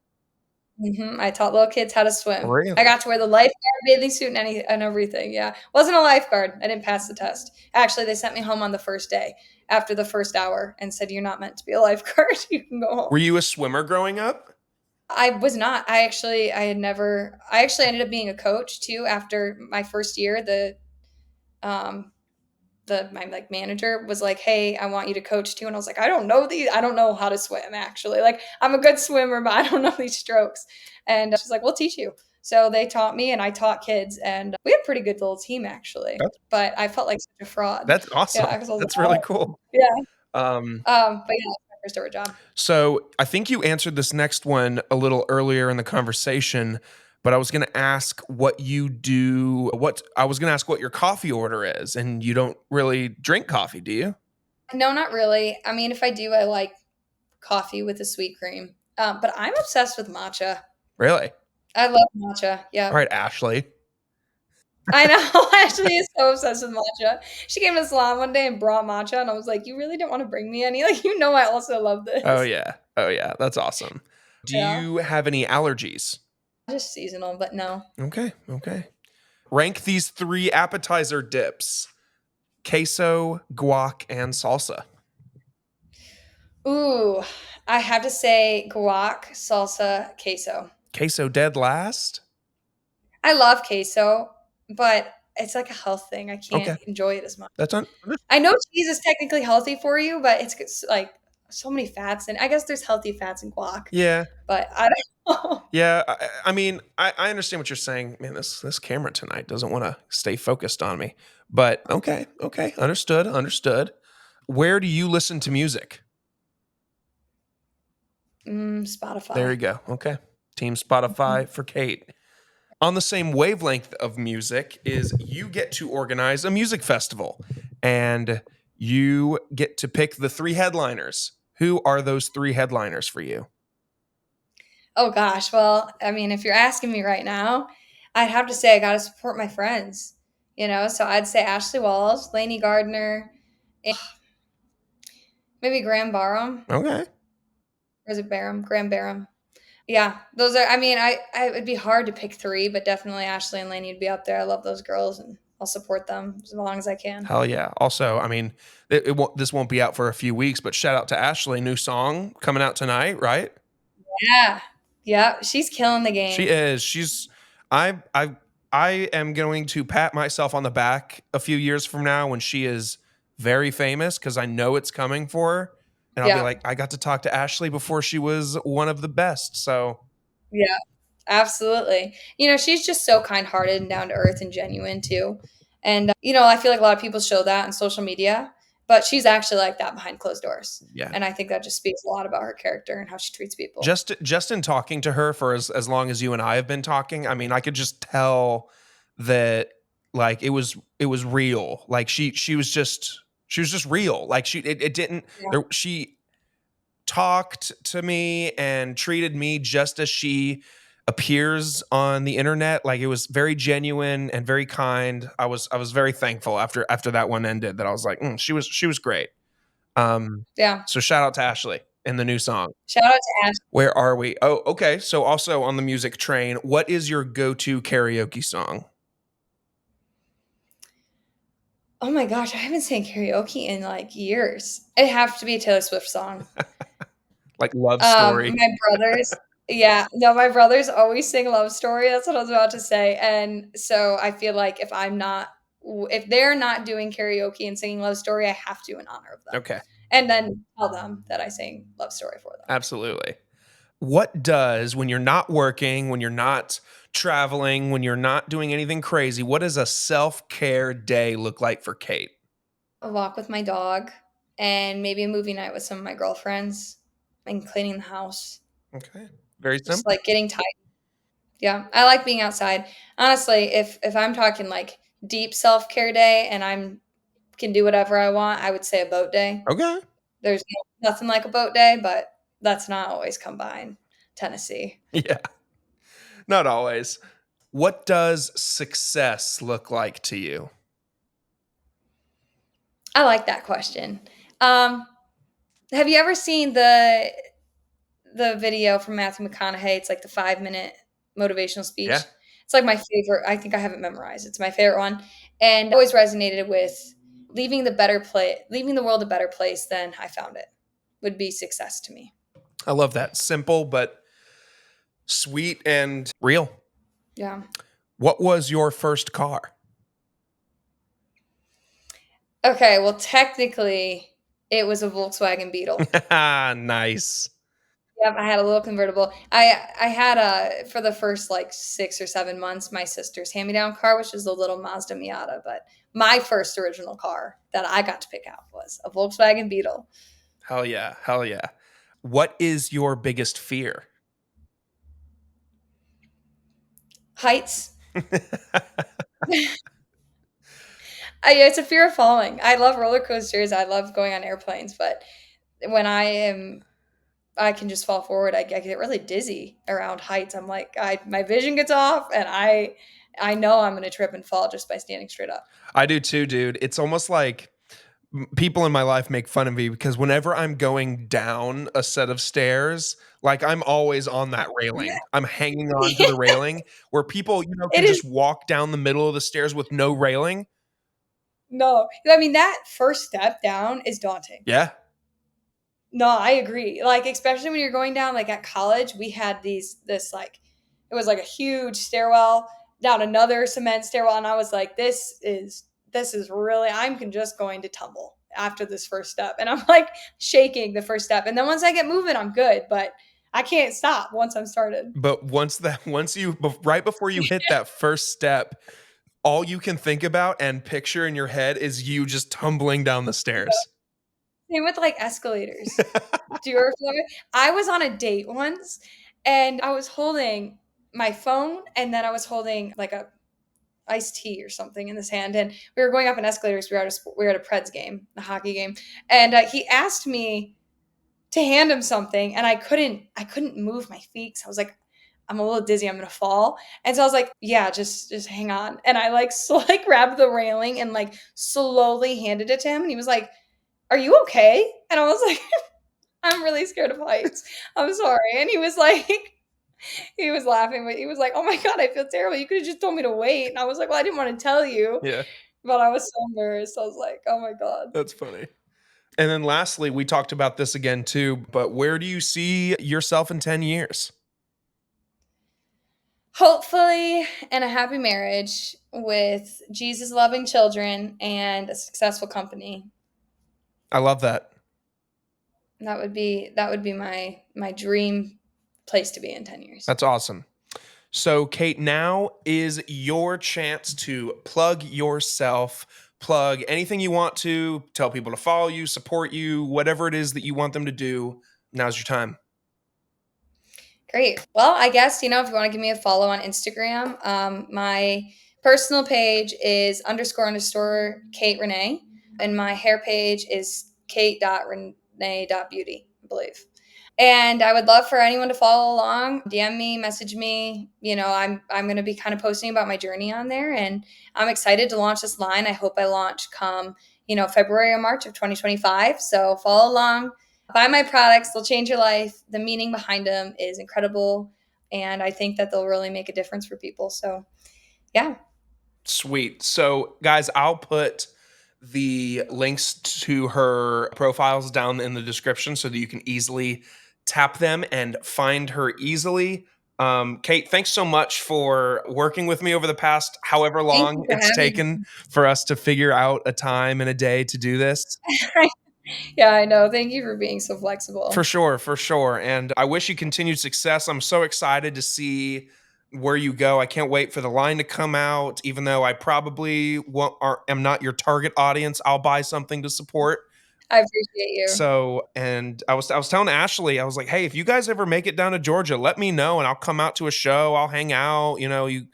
[SPEAKER 2] I taught little kids how to swim. I
[SPEAKER 1] Really?
[SPEAKER 2] got to wear the lifeguard bathing suit and everything. Yeah, wasn't a lifeguard. I didn't pass the test. Actually, they sent me home on the first day after the first hour and said, "You're not meant to be a lifeguard. You can go home."
[SPEAKER 1] Were you a swimmer growing up?
[SPEAKER 2] I was not. I actually ended up being a coach too after my first year. Um, my like manager was like, "Hey, I want you to coach too." And I was like, I don't know how to swim actually. Like I'm a good swimmer, but I don't know these strokes. And she's like, "We'll teach you." So they taught me and I taught kids and we had a pretty good little team actually.
[SPEAKER 1] That's
[SPEAKER 2] But I felt like such a fraud.
[SPEAKER 1] that's
[SPEAKER 2] Yeah,
[SPEAKER 1] awesome.
[SPEAKER 2] because I was like,
[SPEAKER 1] That's really cool.
[SPEAKER 2] yeah.
[SPEAKER 1] Um,
[SPEAKER 2] But yeah, that's my first ever job.
[SPEAKER 1] So I think you answered this next one a little earlier in the conversation, but I was going to ask what you do. I was going to ask what your coffee order is, and you don't really drink coffee, do you?
[SPEAKER 2] No, not really. I mean, if I do, I like coffee with a sweet cream. But I'm obsessed with matcha.
[SPEAKER 1] Really?
[SPEAKER 2] I love matcha.
[SPEAKER 1] All
[SPEAKER 2] Yep.
[SPEAKER 1] right, Ashley.
[SPEAKER 2] I know. Ashley is so obsessed with matcha. She came to the salon one day and brought matcha, and I was like, "You really don't want to bring me any? Like, you know, I also love
[SPEAKER 1] Oh
[SPEAKER 2] this."
[SPEAKER 1] yeah. Oh yeah. That's awesome. Do
[SPEAKER 2] Yeah,
[SPEAKER 1] you have any allergies?
[SPEAKER 2] just seasonal, but no.
[SPEAKER 1] Okay. Okay. Rank these three appetizer dips: queso, guac, and salsa.
[SPEAKER 2] Ooh, I have to say guac, salsa, queso.
[SPEAKER 1] Queso dead last.
[SPEAKER 2] I love queso, but it's like a health thing. I can't
[SPEAKER 1] Okay.
[SPEAKER 2] enjoy it as much.
[SPEAKER 1] That's on.
[SPEAKER 2] I know cheese is technically healthy for you, but it's like so many fats, and I guess there's healthy fats in guac,
[SPEAKER 1] Yeah.
[SPEAKER 2] but I don't know.
[SPEAKER 1] Yeah. I mean, I understand what you're saying. Man, this camera tonight doesn't want to stay focused on me. But okay. Okay. Understood. Understood. Where do you listen to music? There you
[SPEAKER 2] Spotify.
[SPEAKER 1] go. Okay. Team
[SPEAKER 2] Mhm.
[SPEAKER 1] Spotify for Kate. On the same wavelength of music is you get to organize a music festival and you get to pick the three headliners. Who are those three headliners for you?
[SPEAKER 2] Oh gosh, well, I mean, if you're asking me right now, I'd have to say I gotta support my friends, so I'd say Ashley Walls, Lainey Gardner, and maybe Graham Barham,
[SPEAKER 1] Okay.
[SPEAKER 2] or is it Barham? Graham Barham. Yeah, those are. I mean, I it'd be hard to pick three, but definitely Ashley and Lainey would be up there. I love those girls, and I'll support them as long as I can.
[SPEAKER 1] Hell yeah. Also, I mean, this won't be out for a few weeks, but shout out to Ashley, new song coming out tonight, right?
[SPEAKER 2] Yeah, yeah, she's killing the
[SPEAKER 1] She
[SPEAKER 2] game.
[SPEAKER 1] is. I I I am going to pat myself on the back a few years from now when she is very famous because I know it's coming for her. And I'll be
[SPEAKER 2] Yeah,
[SPEAKER 1] like, I got to talk to Ashley before she was one of the best. So
[SPEAKER 2] yeah, absolutely. She's just so kind-hearted and down to earth and genuine too. And I feel like a lot of people show that on social media, but she's actually like that behind closed doors.
[SPEAKER 1] yeah.
[SPEAKER 2] And I think that just speaks a lot about her character and how she treats people.
[SPEAKER 1] Just in talking to her for as long as you and I have been talking, I mean, I could just tell that like it was real. Like she was just real. Like it didn't
[SPEAKER 2] Yeah,
[SPEAKER 1] there she talked to me and treated me just as she appears on the internet. Like it was very genuine and very kind. I was very thankful after that one ended that I was like, she was great. Um,
[SPEAKER 2] yeah.
[SPEAKER 1] so shout out to Ashley and the new song.
[SPEAKER 2] Shout out to Ash.
[SPEAKER 1] Where are we? Oh, okay. So also on the music train, what is your go-to karaoke song?
[SPEAKER 2] Oh my gosh, I haven't sang karaoke in like years. It have to be a Taylor Swift song.
[SPEAKER 1] Like Love Story.
[SPEAKER 2] My brothers yeah, no, my brothers always sing Love Story, that's what I was about to say, and so I feel like if they're not doing karaoke and singing Love Story, I have to in honor of them,
[SPEAKER 1] Okay.
[SPEAKER 2] and then tell them that I sing Love Story for them.
[SPEAKER 1] Absolutely. What does when you're not working, when you're not traveling, when you're not doing anything crazy, what does a self-care day look like for Kate?
[SPEAKER 2] A walk with my dog, and maybe a movie night with some of my girlfriends, and cleaning the house,
[SPEAKER 1] Okay. Very
[SPEAKER 2] just,
[SPEAKER 1] simple.
[SPEAKER 2] like, getting tidy. Yeah, I like being outside. Honestly, if I'm talking, like, deep self-care day and I'm can do whatever I want, I would say a boat day.
[SPEAKER 1] Okay.
[SPEAKER 2] There's nothing like a boat day, but that's not always come by in Tennessee.
[SPEAKER 1] Yeah. Not always. What does success look like to you?
[SPEAKER 2] I like that question. Um, have you ever seen the video from Matthew McConaughey? It's like the 5-minute motivational
[SPEAKER 1] Yeah.
[SPEAKER 2] speech. It's like my favorite. I think I have it memorized. It's my favorite one, and always resonated with leaving the world a better place than I found it would be success to me.
[SPEAKER 1] I love that. Simple but sweet and real.
[SPEAKER 2] Yeah.
[SPEAKER 1] What was your first car?
[SPEAKER 2] Okay, well, technically, it was a Volkswagen Beetle.
[SPEAKER 1] Nice.
[SPEAKER 2] Yep, I had a little convertible. I had for the first, like, 6 or 7 months, my sister's hand-me-down car, which is a little Mazda Miata, but my first original car that I got to pick out was a Volkswagen Beetle.
[SPEAKER 1] Hell yeah. Hell yeah. What is your biggest fear?
[SPEAKER 2] Heights. It's a fear of falling. I love roller coasters. I love going on airplanes, but when I can just fall forward. I get really dizzy around heights. I'm like, my vision gets off, and I know I'm gonna trip and fall just by standing straight up.
[SPEAKER 1] I do too, dude. It's almost like people in my life make fun of me because whenever I'm going down a set of stairs, like I'm always on that
[SPEAKER 2] Yeah.
[SPEAKER 1] railing. I'm hanging on to the railing where people,
[SPEAKER 2] It
[SPEAKER 1] can
[SPEAKER 2] is
[SPEAKER 1] just walk down the middle of the stairs with no railing.
[SPEAKER 2] no. I mean, that first step down is daunting.
[SPEAKER 1] Yeah.
[SPEAKER 2] No, I agree. Like, especially when you're going down, like at college, we had this like, it was like a huge stairwell down another cement stairwell. And I was like, this is really, just going to tumble after this first step. And I'm like shaking the first step. And then once I get moving, I'm good, but I can't stop once I'm started.
[SPEAKER 1] But right before you hit that first step, all you can think about and picture in your head is you just tumbling down the stairs.
[SPEAKER 2] Same with like escalators. Do you ever feel like I was on a date once and I was holding my phone and then I was holding like a iced tea or something in his hand, and we were going up an escalator. We were at a Preds game, a hockey game, and he asked me to hand him something, and I couldn't move my feet. So I was like, I'm a little dizzy. I'm gonna fall, and so I was like, yeah, just hang on, and I like like grabbed the railing and like slowly handed it to him, and he was like, "Are you okay?" And I was like, "I'm really scared of heights. I'm sorry," and he was like. He was laughing, but he was like, "Oh my god, I feel terrible. You could have just told me to wait." And I was like, "Well, I didn't want to tell you."
[SPEAKER 1] Yeah,
[SPEAKER 2] But I was so embarrassed. I was like, "Oh my god."
[SPEAKER 1] that's funny. And then lastly, we talked about this again too, but where do you see yourself in 10 years?
[SPEAKER 2] Hopefully, in a happy marriage with Jesus loving children and a successful company.
[SPEAKER 1] I love that.
[SPEAKER 2] That would be my dream place to be in 10 years.
[SPEAKER 1] That's awesome. So, Kate, now is your chance to plug yourself, plug anything you want to, tell people to follow you, support you, whatever it is that you want them to do. Now's your time.
[SPEAKER 2] Great. Well, I guess, if you want to give me a follow on Instagram, my personal page is __ Kate Renee, and my hair page is kate.renee.beauty, I believe. And I would love for anyone to follow along, DM me, message me. I'm going to be kind of posting about my journey on there, and I'm excited to launch this line. I hope I launch come, February or March of 2025. So follow along, buy my products. They'll change your life. The meaning behind them is incredible, and I think that they'll really make a difference for people. So, yeah.
[SPEAKER 1] Sweet. So, guys, I'll put the links to her profiles down in the description so that you can easily tap them and find her easily. Kate, thanks so much for working with me over the past however
[SPEAKER 2] Thank you
[SPEAKER 1] long
[SPEAKER 2] for
[SPEAKER 1] it's
[SPEAKER 2] having
[SPEAKER 1] taken for us to figure out a time and a day to do this.
[SPEAKER 2] me. Yeah, I know. Thank you for being so
[SPEAKER 1] For
[SPEAKER 2] flexible.
[SPEAKER 1] sure, for sure. And I wish you continued success. I'm so excited to see where you go. I can't wait for the line to come out. Even though I probably am not your target audience, I'll buy something to support.
[SPEAKER 2] I appreciate you.
[SPEAKER 1] So, and I was telling Ashley, I was like, hey, if you guys ever make it down to Georgia, let me know, and I'll come out to a show. I'll hang out. We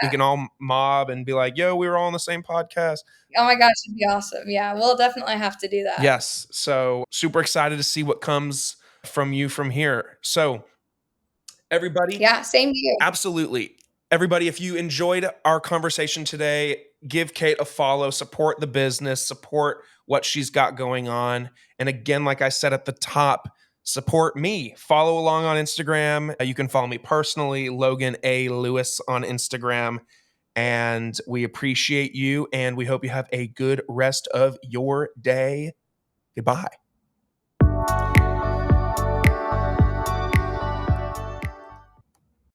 [SPEAKER 1] can all mob and be like, yo, we were all on the same podcast.
[SPEAKER 2] Oh my gosh, it'd be awesome. Yeah, we'll definitely have to do that.
[SPEAKER 1] Yes. So super excited to see what comes from you from here. So everybody,
[SPEAKER 2] Yeah, same to you.
[SPEAKER 1] absolutely. Everybody, if you enjoyed our conversation today, give Kate a follow, support the business, support what she's got going on. And again, like I said at the top, support me. Follow along on Instagram. You can follow me personally, Logan A. Lewis on Instagram. And we appreciate you and we hope you have a good rest of your day. Goodbye.